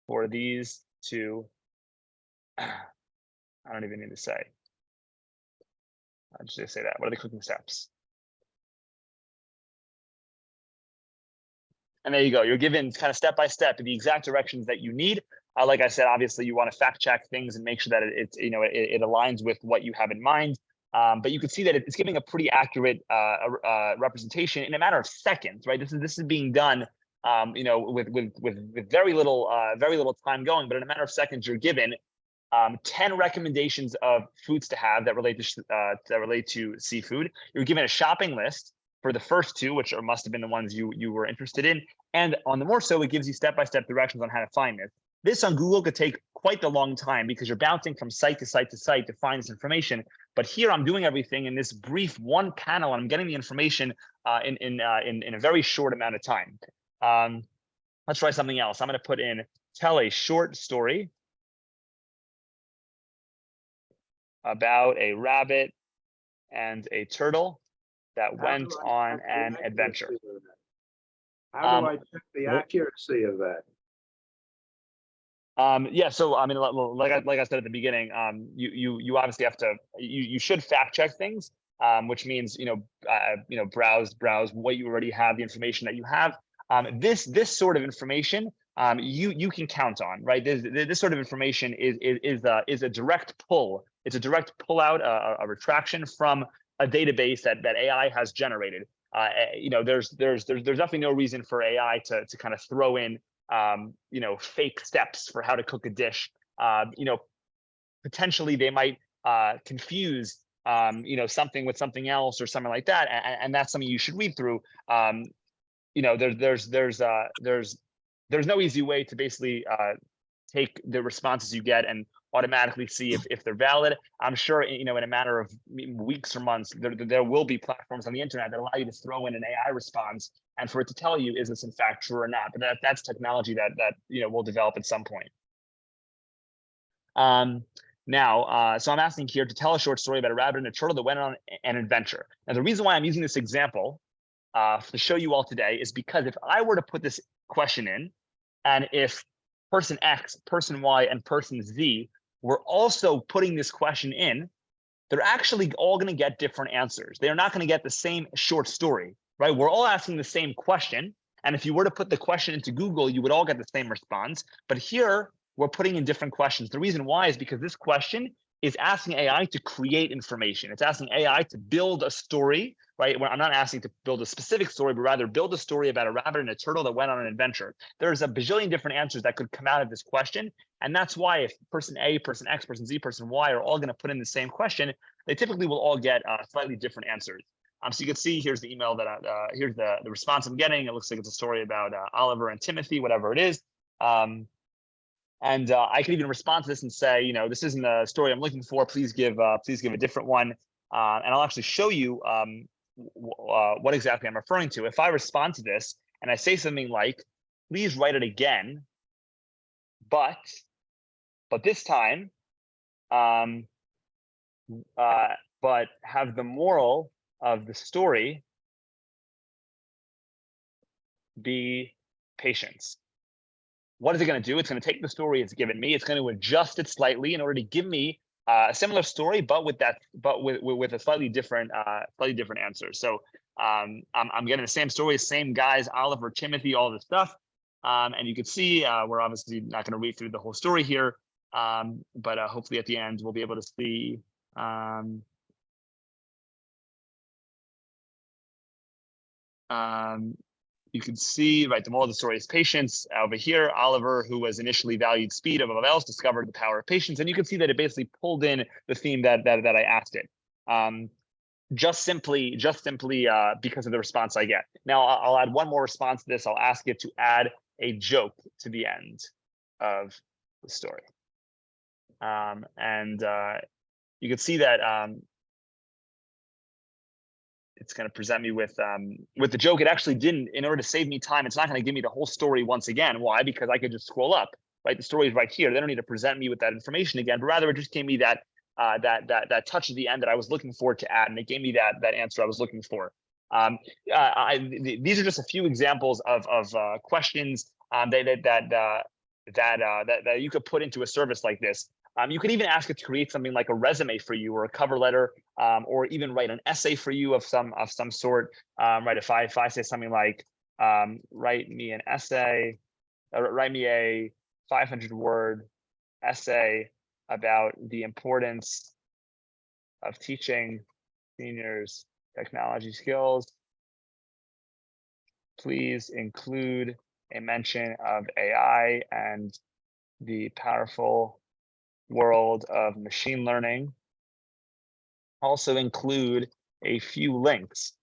for these 2? I don't even need to say. I'll just say that. What are the cooking steps? And there you go. You're given kind of step by step the exact directions that you need. Like I said, obviously you want to fact check things and make sure that it aligns with what you have in mind. But you can see that it's giving a pretty accurate representation in a matter of seconds, right? This is being done, with very little time going, but in a matter of seconds, you're given 10 recommendations of foods to have that relate to seafood. You're given a shopping list for the first 2, which must have been the ones you were interested in, and on the more so, it gives you step-by-step directions on how to find this. This on Google could take quite a long time because you're bouncing from site to site to site to find this information. But here I'm doing everything in this brief 1 panel, and I'm getting the information in a very short amount of time. Let's try something else. I'm going to put in, tell a short story about a rabbit and a turtle that went on an adventure. How do I check the accuracy of that? Yeah, so I mean, like I said at the beginning, you obviously have to, you should fact check things, which means browse what you already have, the information that you have. This sort of information you can count on, right? This sort of information is a direct pull. It's a direct pull out, a retraction from a database that AI has generated. There's definitely no reason for AI to kind of throw in fake steps for how to cook a dish. Potentially they might confuse something with something else or something like that, and that's something you should read through. There's no easy way to basically take the responses you get and automatically see if they're valid. I'm sure in a matter of weeks or months there will be platforms on the internet that allow you to throw in an AI response and for it to tell you, is this in fact true or not? But that's technology that will develop at some point. So I'm asking here to tell a short story about a rabbit and a turtle that went on an adventure. Now the reason why I'm using this example to show you all today is because if I were to put this question in, and if person X, person Y, and person Z were also putting this question in, they're actually all going to get different answers. They're not going to get the same short story, right? We're all asking the same question. And if you were to put the question into Google, you would all get the same response. But here we're putting in different questions. The reason why is because this question is asking AI to create information. It's asking AI to build a story, right? I'm not asking to build a specific story, but rather build a story about a rabbit and a turtle that went on an adventure. There's a bajillion different answers that could come out of this question. And that's why if person A, person X, person Z, person Y are all going to put in the same question, they typically will all get slightly different answers. So you can see here's the email that here's the response I'm getting. It looks like it's a story about Oliver and Timothy, whatever it is. And I can even respond to this and say, you know, this isn't the story I'm looking for. Please give a different one. And I'll actually show you what exactly I'm referring to. If I respond to this and I say something like, please write it again, but this time, but have the moral of the story be patience. What is it going to do? It's going to take the story it's given me. It's going to adjust it slightly in order to give me a similar story, but with a slightly different answer. So I'm getting the same story, same guys, Oliver, Timothy, all this stuff. And you can see we're obviously not going to read through the whole story here, but hopefully at the end we'll be able to see. You can see, right, the moral of the story is patience. Over here, Oliver, who was initially valued speed above else, discovered the power of patience. And you can see that it basically pulled in the theme that I asked it. Just simply because of the response I get. Now, I'll add one more response to this. I'll ask it to add a joke to the end of the story. You can see that it's going to present me with the joke. It actually didn't, in order to save me time, it's not going to give me the whole story once again. Why? Because I could just scroll up, right? The story is right here. They don't need to present me with that information again, but rather it just gave me that touch at the end that I was looking for to add, and it gave me that answer I was looking for. These are just a few examples of questions that you could put into a service like this. You could even ask it to create something like a resume for you, or a cover letter, or even write an essay for you of some sort. Right? If I say something like, write me an essay, write me a 500-word essay about the importance of teaching seniors technology skills. Please include a mention of AI and the powerful world of machine learning. Also include a few links,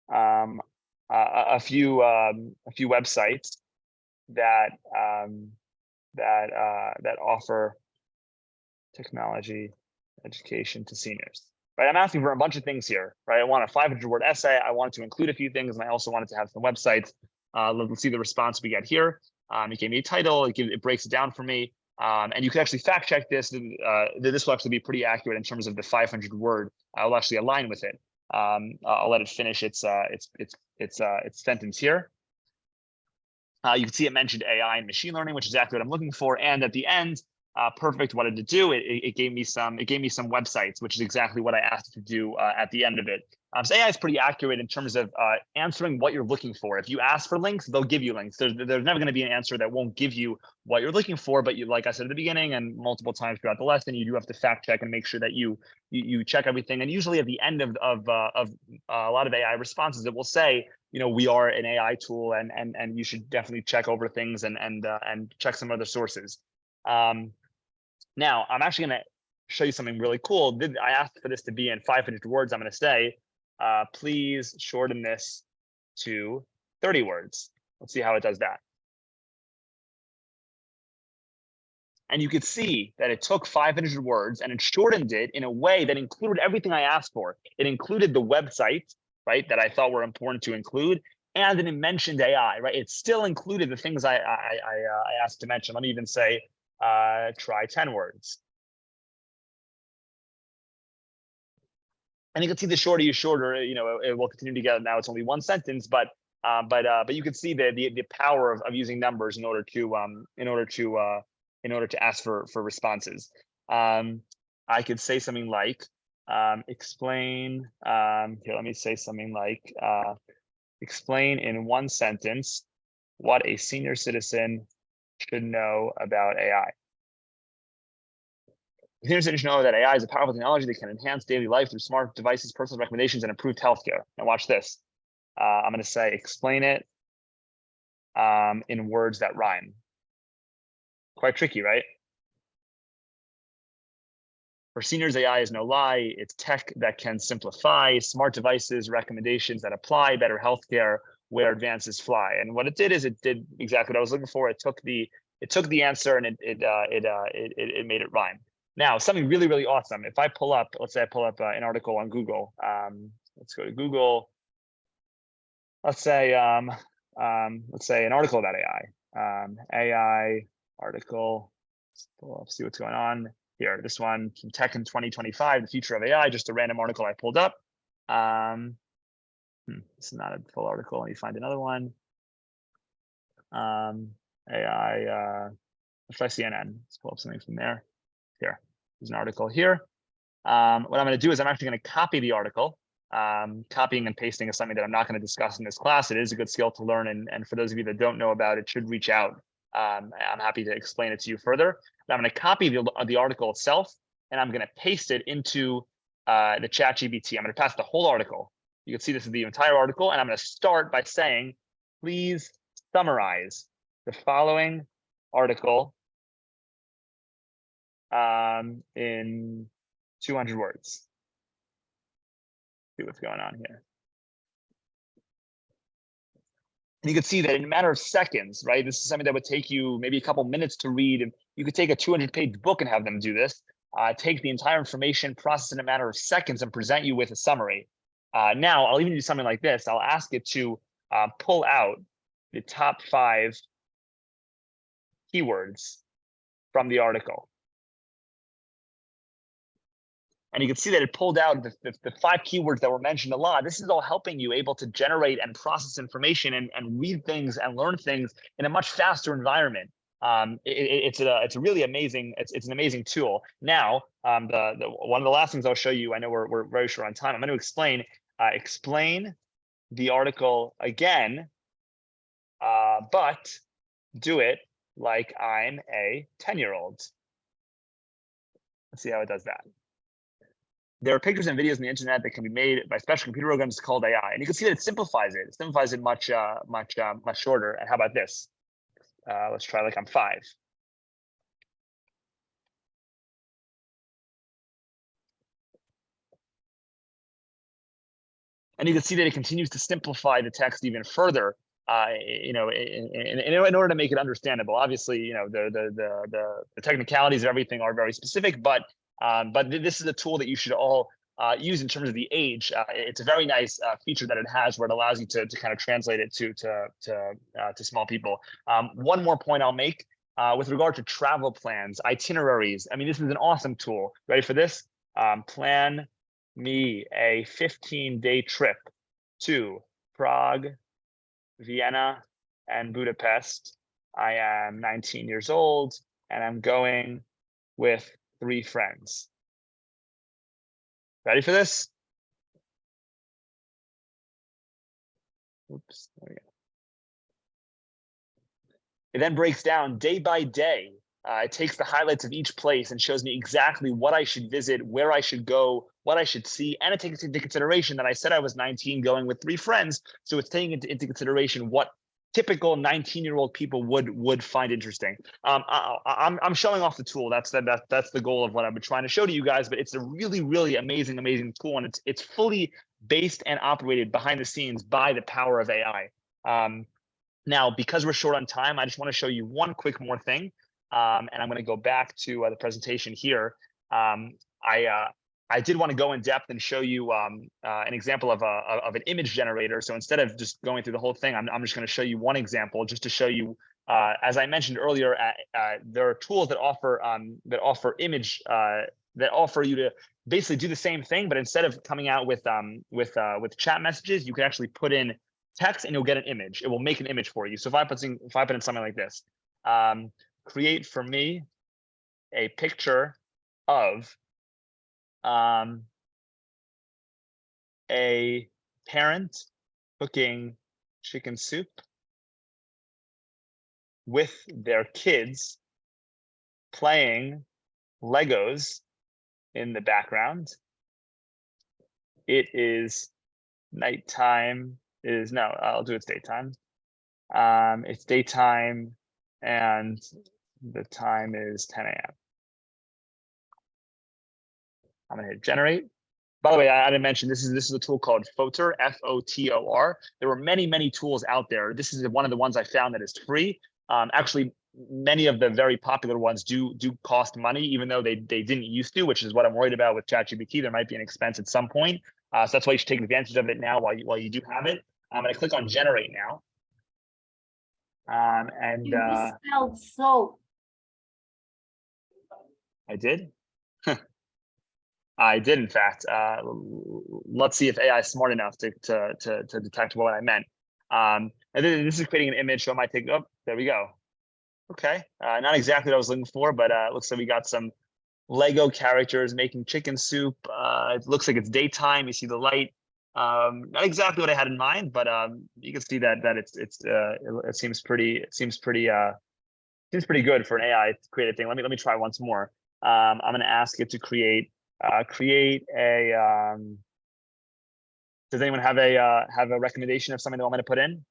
a few websites that offer technology education to seniors. Right, I'm asking for a bunch of things here. Right, I want a 500-word essay. I wanted to include a few things, and I also wanted to have some websites. Let's see the response we get here. It gave me a title. It breaks it down for me. And you can actually fact check this. This will actually be pretty accurate in terms of the 500-word. I'll actually align with it. I'll let it finish its sentence here. You can see it mentioned AI and machine learning, which is exactly what I'm looking for. And at the end, perfect. What did it do? It gave me some websites, which is exactly what I asked it to do at the end of it. So AI is pretty accurate in terms of answering what you're looking for. If you ask for links, they'll give you links. There's never going to be an answer that won't give you what you're looking for. But like I said at the beginning and multiple times throughout the lesson, you do have to fact check and make sure that you check everything. And usually at the end of a lot of AI responses, it will say, you know, we are an AI tool, and you should definitely check over things and check some other sources. Now, I'm actually going to show you something really cool. I asked for this to be in 500 words. I'm going to say, please shorten this to 30 words. Let's see how it does that. And you could see that it took 500 words and it shortened it in a way that included everything I asked for. It included the website, right, that I thought were important to include, and then it mentioned AI, right? It still included the things I asked to mention. Let me even say, try 10 words. And you can see the shorter you shorter, you know, it will continue to get. Now it's only one sentence, but you can see the power of using numbers in order to ask for responses. I could say something like, explain. Here, let me say something like, explain in one sentence what a senior citizen should know about AI. Seniors should know that AI is a powerful technology that can enhance daily life through smart devices, personal recommendations, and improved healthcare. Now watch this. I'm going to say, explain it in words that rhyme. Quite tricky, right? For seniors, AI is no lie. It's tech that can simplify, smart devices, recommendations that apply, better healthcare where advances fly. And what it did is it did exactly what I was looking for. It took the answer and it made it rhyme. Now, something really, really awesome. If I pull up, let's say I pull up an article on Google. Let's go to Google. Let's say an article about AI. AI article. Let's pull up, see what's going on here. This one from Tech in 2025, the future of AI. Just a random article I pulled up. This is not a full article. Let me find another one. AI. Let's try CNN. Let's pull up something from there. Here, there's an article here. What I'm going to do is I'm actually going to copy the article. Copying and pasting is something that I'm not going to discuss in this class. It is a good skill to learn, and for those of you that don't know about it, should reach out. I'm happy to explain it to you further. But I'm going to copy the article itself, and I'm going to paste it into the ChatGPT. I'm going to pass the whole article. You can see this is the entire article, and I'm going to start by saying, please summarize the following article in 200 words. See what's going on here. And you can see that in a matter of seconds, right? This is something that would take you maybe a couple minutes to read. You could take a 200-page book and have them do this. Take the entire information, process in a matter of seconds, and present you with a summary. Now, I'll even do something like this. I'll ask it to pull out the top 5 keywords from the article. And you can see that it pulled out the 5 keywords that were mentioned a lot. This is all helping you able to generate and process information and read things and learn things in a much faster environment. It's a really amazing, it's an amazing tool. Now, one of the last things I'll show you, I know we're very short on time. I'm going to explain the article again, but do it like I'm a 10-year-old. Let's see how it does that. There are pictures and videos on the internet that can be made by special computer programs called AI, and you can see that it simplifies it. It simplifies it much shorter. And how about this? Let's try like I'm 5. And you can see that it continues to simplify the text even further. In order to make it understandable. Obviously, the technicalities of everything are very specific, but this is a tool that you should all use in terms of the age. It's a very nice feature that it has, where it allows you to kind of translate it to small people. One more point I'll make with regard to travel plans, itineraries. I mean, this is an awesome tool. Ready for this? Plan me a 15-day trip to Prague, Vienna, and Budapest. I am 19 years old, and I'm going with 3 friends. Ready for this? Oops, there we go. It then breaks down day by day. It takes the highlights of each place and shows me exactly what I should visit, where I should go, what I should see, and it takes into consideration that I said I was 19 going with 3 friends, so it's taking into consideration what typical 19-year-old people would find interesting. I'm showing off the tool. That's the goal of what I've been trying to show to you guys. But it's a really, really amazing tool, and it's fully based and operated behind the scenes by the power of AI. Now, because we're short on time, I just want to show you one quick more thing, and I'm going to go back to the presentation here. I did want to go in depth and show you an example of an image generator. So instead of just going through the whole thing, I'm just going to show you one example, just to show you, as I mentioned earlier, there are tools that offer image that offer you to basically do the same thing, but instead of coming out with chat messages, you can actually put in text and you'll get an image. It will make an image for you. So if I put in something like this, create for me a picture of a parent cooking chicken soup with their kids playing Legos in the background. It is nighttime. I'll do it's daytime. It's daytime and the time is 10 a.m. I'm gonna hit generate. By the way, I didn't mention this is a tool called Fotor, F-O-T-O-R. There were many tools out there. This is one of the ones I found that is free. Actually, many of the very popular ones do cost money, even though they didn't used to, which is what I'm worried about with ChatGPT. There might be an expense at some point. So that's why you should take advantage of it now while you do have it. I'm gonna click on generate now. You misspelled soap. I did. I did, in fact. Let's see if AI is smart enough to detect what I meant. And then this is creating an image, so I might take. Oh, there we go. Okay, not exactly what I was looking for, but it looks like we got some Lego characters making chicken soup. It looks like it's daytime. You see the light. Not exactly what I had in mind, but you can see that it seems pretty good for an AI created thing. Let me try once more. I'm going to ask it to create a. Does anyone have a recommendation of something that I'm going to put in?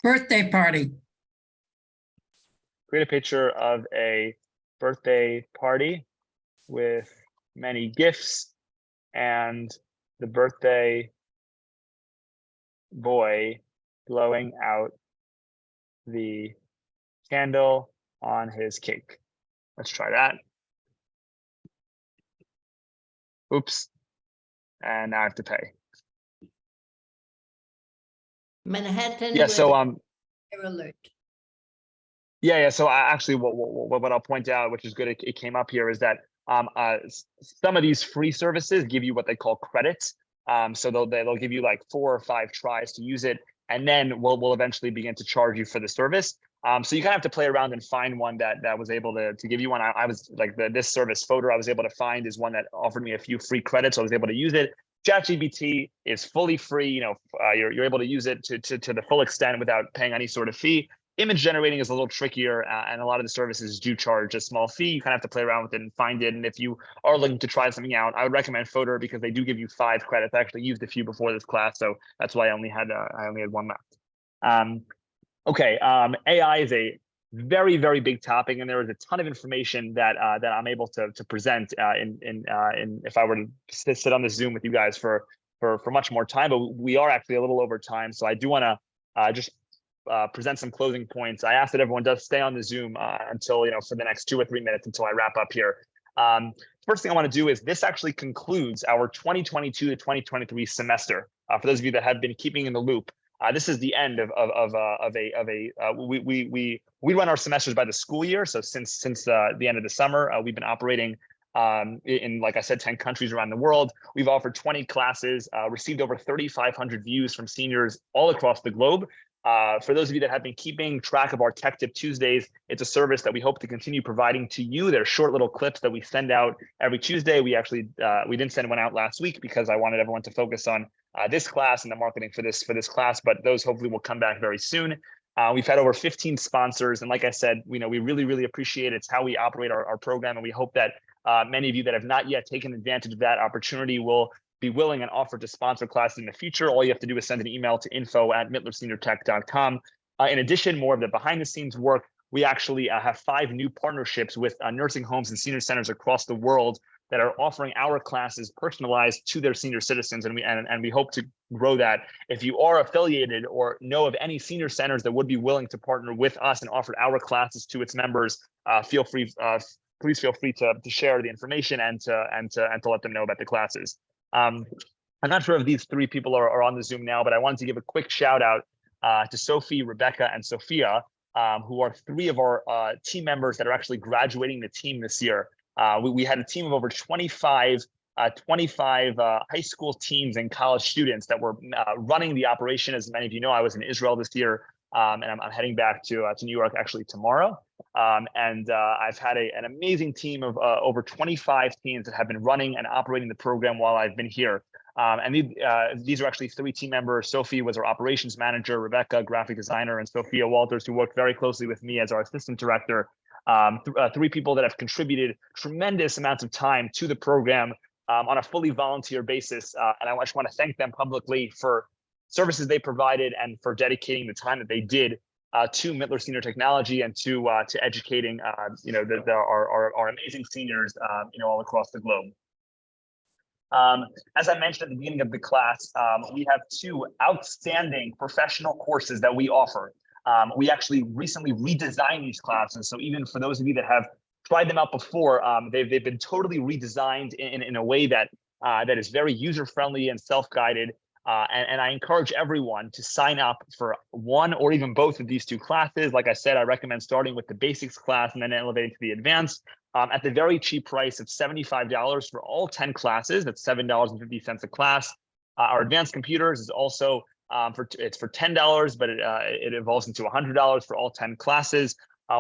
Birthday party. Create a picture of a birthday party with many gifts and the birthday boy blowing out the candle on his cake. Let's try that. Oops. And now I have to pay. Manhattan. Yeah, so with alert. yeah. So actually, what I'll point out, which is good, it came up here, is that some of these free services give you what they call credits. So they'll give you like 4 or 5 tries to use it, and then we'll eventually begin to charge you for the service. So you kind of have to play around and find one that was able to give you one. I was like this service Fotor I was able to find is one that offered me a few free credits, so I was able to use it. ChatGPT is fully free. You're able to use it to the full extent without paying any sort of fee. Image generating is a little trickier, and a lot of the services do charge a small fee. You kind of have to play around with it and find it. And if you are looking to try something out, I would recommend Fotor because they do give you 5 credits. I actually used a few before this class, so that's why I only had one left. Okay, AI is a very big topic, and there is a ton of information that I'm able to present in if I were to sit on the Zoom with you guys for much more time. But we are actually a little over time, so I do want to just present some closing points. I ask that everyone does stay on the Zoom until for the next 2 or 3 minutes until I wrap up here. First thing I want to do is this actually concludes our 2022 to 2023 semester. For those of you that have been keeping in the loop. This is the end we run our semesters by the school year. So since the end of the summer, we've been operating in, like I said, 10 countries around the world. We've offered 20 classes, received over 3,500 views from seniors all across the globe. For those of you that have been keeping track of our Tech Tip Tuesdays, it's a service that we hope to continue providing to you. They're short little clips that we send out every Tuesday. We actually we didn't send one out last week because I wanted everyone to focus on this class and the marketing for this class, but those hopefully will come back very soon. We've had over 15 sponsors, and like I said, we really appreciate it. It's how we operate our program, and we hope that many of you that have not yet taken advantage of that opportunity will be willing and offer to sponsor classes in the future. All you have to do is send an email to info@mittlerseniortech.com. In addition, more of the behind the scenes work, we actually have 5 new partnerships with nursing homes and senior centers across the world that are offering our classes personalized to their senior citizens, and we hope to grow that. If you are affiliated or know of any senior centers that would be willing to partner with us and offer our classes to its members, please feel free to share the information and to let them know about the classes. I'm not sure if these 3 people are on the Zoom now, but I wanted to give a quick shout out to Sophie, Rebecca, and Sophia, who are 3 of our team members that are actually graduating the team this year. We had a team of over 25 high school teams and college students that were running the operation. As many of you know, I was in Israel this year, and I'm heading back to New York actually tomorrow. I've had an amazing team of over 25 teams that have been running and operating the program while I've been here. And these are actually 3 team members. Sophie was our operations manager, Rebecca, graphic designer, and Sophia Walters, who worked very closely with me as our assistant director. 3 people that have contributed tremendous amounts of time to the program on a fully volunteer basis. And I just want to thank them publicly for services they provided and for dedicating the time that they did to Mittler Senior Technology and to educating our amazing seniors all across the globe. As I mentioned at the beginning of the class, we have 2 outstanding professional courses that we offer. We actually recently redesigned these classes, so even for those of you that have tried them out before, they've been totally redesigned in a way that is very user-friendly and self-guided. And I encourage everyone to sign up for one or even both of these 2 classes. Like I said, I recommend starting with the basics class and then elevating to the advanced at the very cheap price of $75 for all 10 classes. That's $7.50 a class. Our advanced computers is also for $10, but it evolves into $100 for all 10 classes.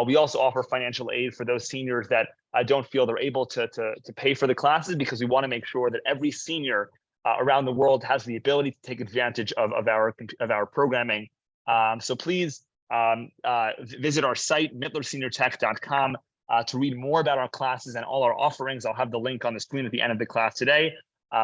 We also offer financial aid for those seniors that don't feel they're able to pay for the classes, because we want to make sure that every senior around the world has the ability to take advantage of our programming. So please visit our site, mittlerseniortech.com, to read more about our classes and all our offerings. I'll have the link on the screen at the end of the class today.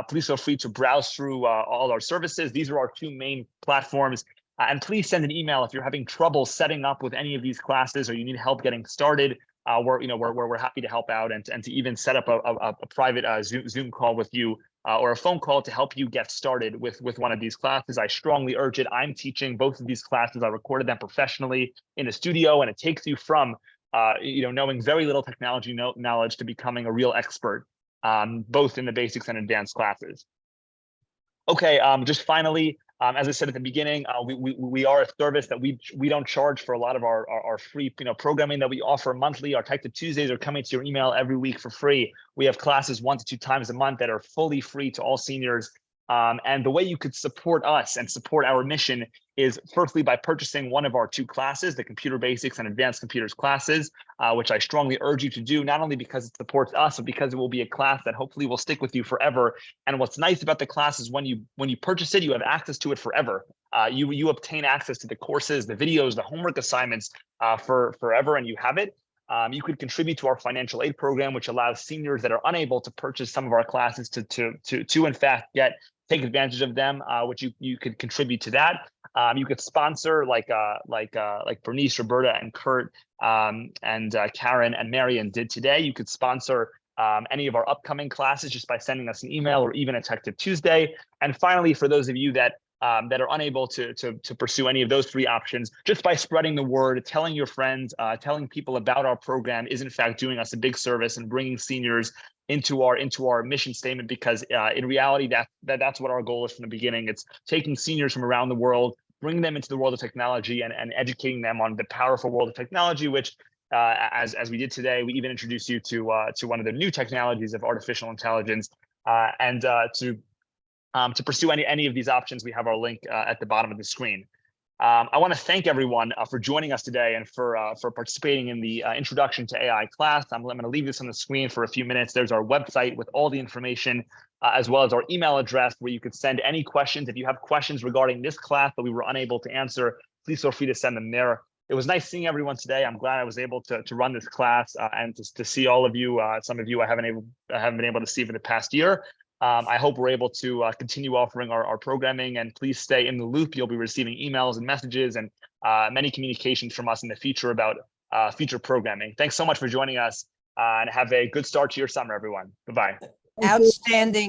Please feel free to browse through all our services. These are our 2 main platforms. And please send an email if you're having trouble setting up with any of these classes or you need help getting started. We're happy to help out and to even set up a private Zoom call with you or a phone call to help you get started with one of these classes. I strongly urge it. I'm teaching both of these classes. I recorded them professionally in a studio, and it takes you from knowing very little technology knowledge to becoming a real expert, both in the basics and advanced classes. Okay, just finally, as I said at the beginning, we are a service that we don't charge for a lot of our free programming that we offer monthly. Our Tech Tip Tuesdays are coming to your email every week for free. We have classes 1 to 2 times a month that are fully free to all seniors. And the way you could support us and support our mission is firstly by purchasing one of our 2 classes, the Computer Basics and Advanced Computers classes, which I strongly urge you to do, not only because it supports us, but because it will be a class that hopefully will stick with you forever. And what's nice about the class is when you purchase it, you have access to it forever. You obtain access to the courses, the videos, the homework assignments for forever, and you have it. You could contribute to our financial aid program, which allows seniors that are unable to purchase some of our classes to in fact take advantage of them, which you could contribute to that. You could sponsor like Bernice, Roberta, and Kurt, and Karen and Marion did today. You could sponsor any of our upcoming classes just by sending us an email or even a Tech Tip Tuesday. And finally, for those of you that are unable to pursue any of those 3 options, just by spreading the word, telling your friends, telling people about our program is in fact doing us a big service and bringing seniors into our mission statement, because in reality that's what our goal is from the beginning. It's taking seniors from around the world, bringing them into the world of technology and educating them on the powerful world of technology, which as we did today, we even introduced you to one of the new technologies of artificial intelligence, and to pursue any of these options, we have our link at the bottom of the screen. I want to thank everyone for joining us today and for participating in the Introduction to AI class. I'm going to leave this on the screen for a few minutes. There's our website with all the information, as well as our email address where you could send any questions. If you have questions regarding this class that we were unable to answer, please feel free to send them there. It was nice seeing everyone today. I'm glad I was able to run this class and to see all of you. Some of you I haven't been able to see for the past year. I hope we're able to continue offering our programming, and please stay in the loop. You'll be receiving emails and messages and many communications from us in the future about future programming. Thanks so much for joining us, and have a good start to your summer, everyone. Bye-bye. Outstanding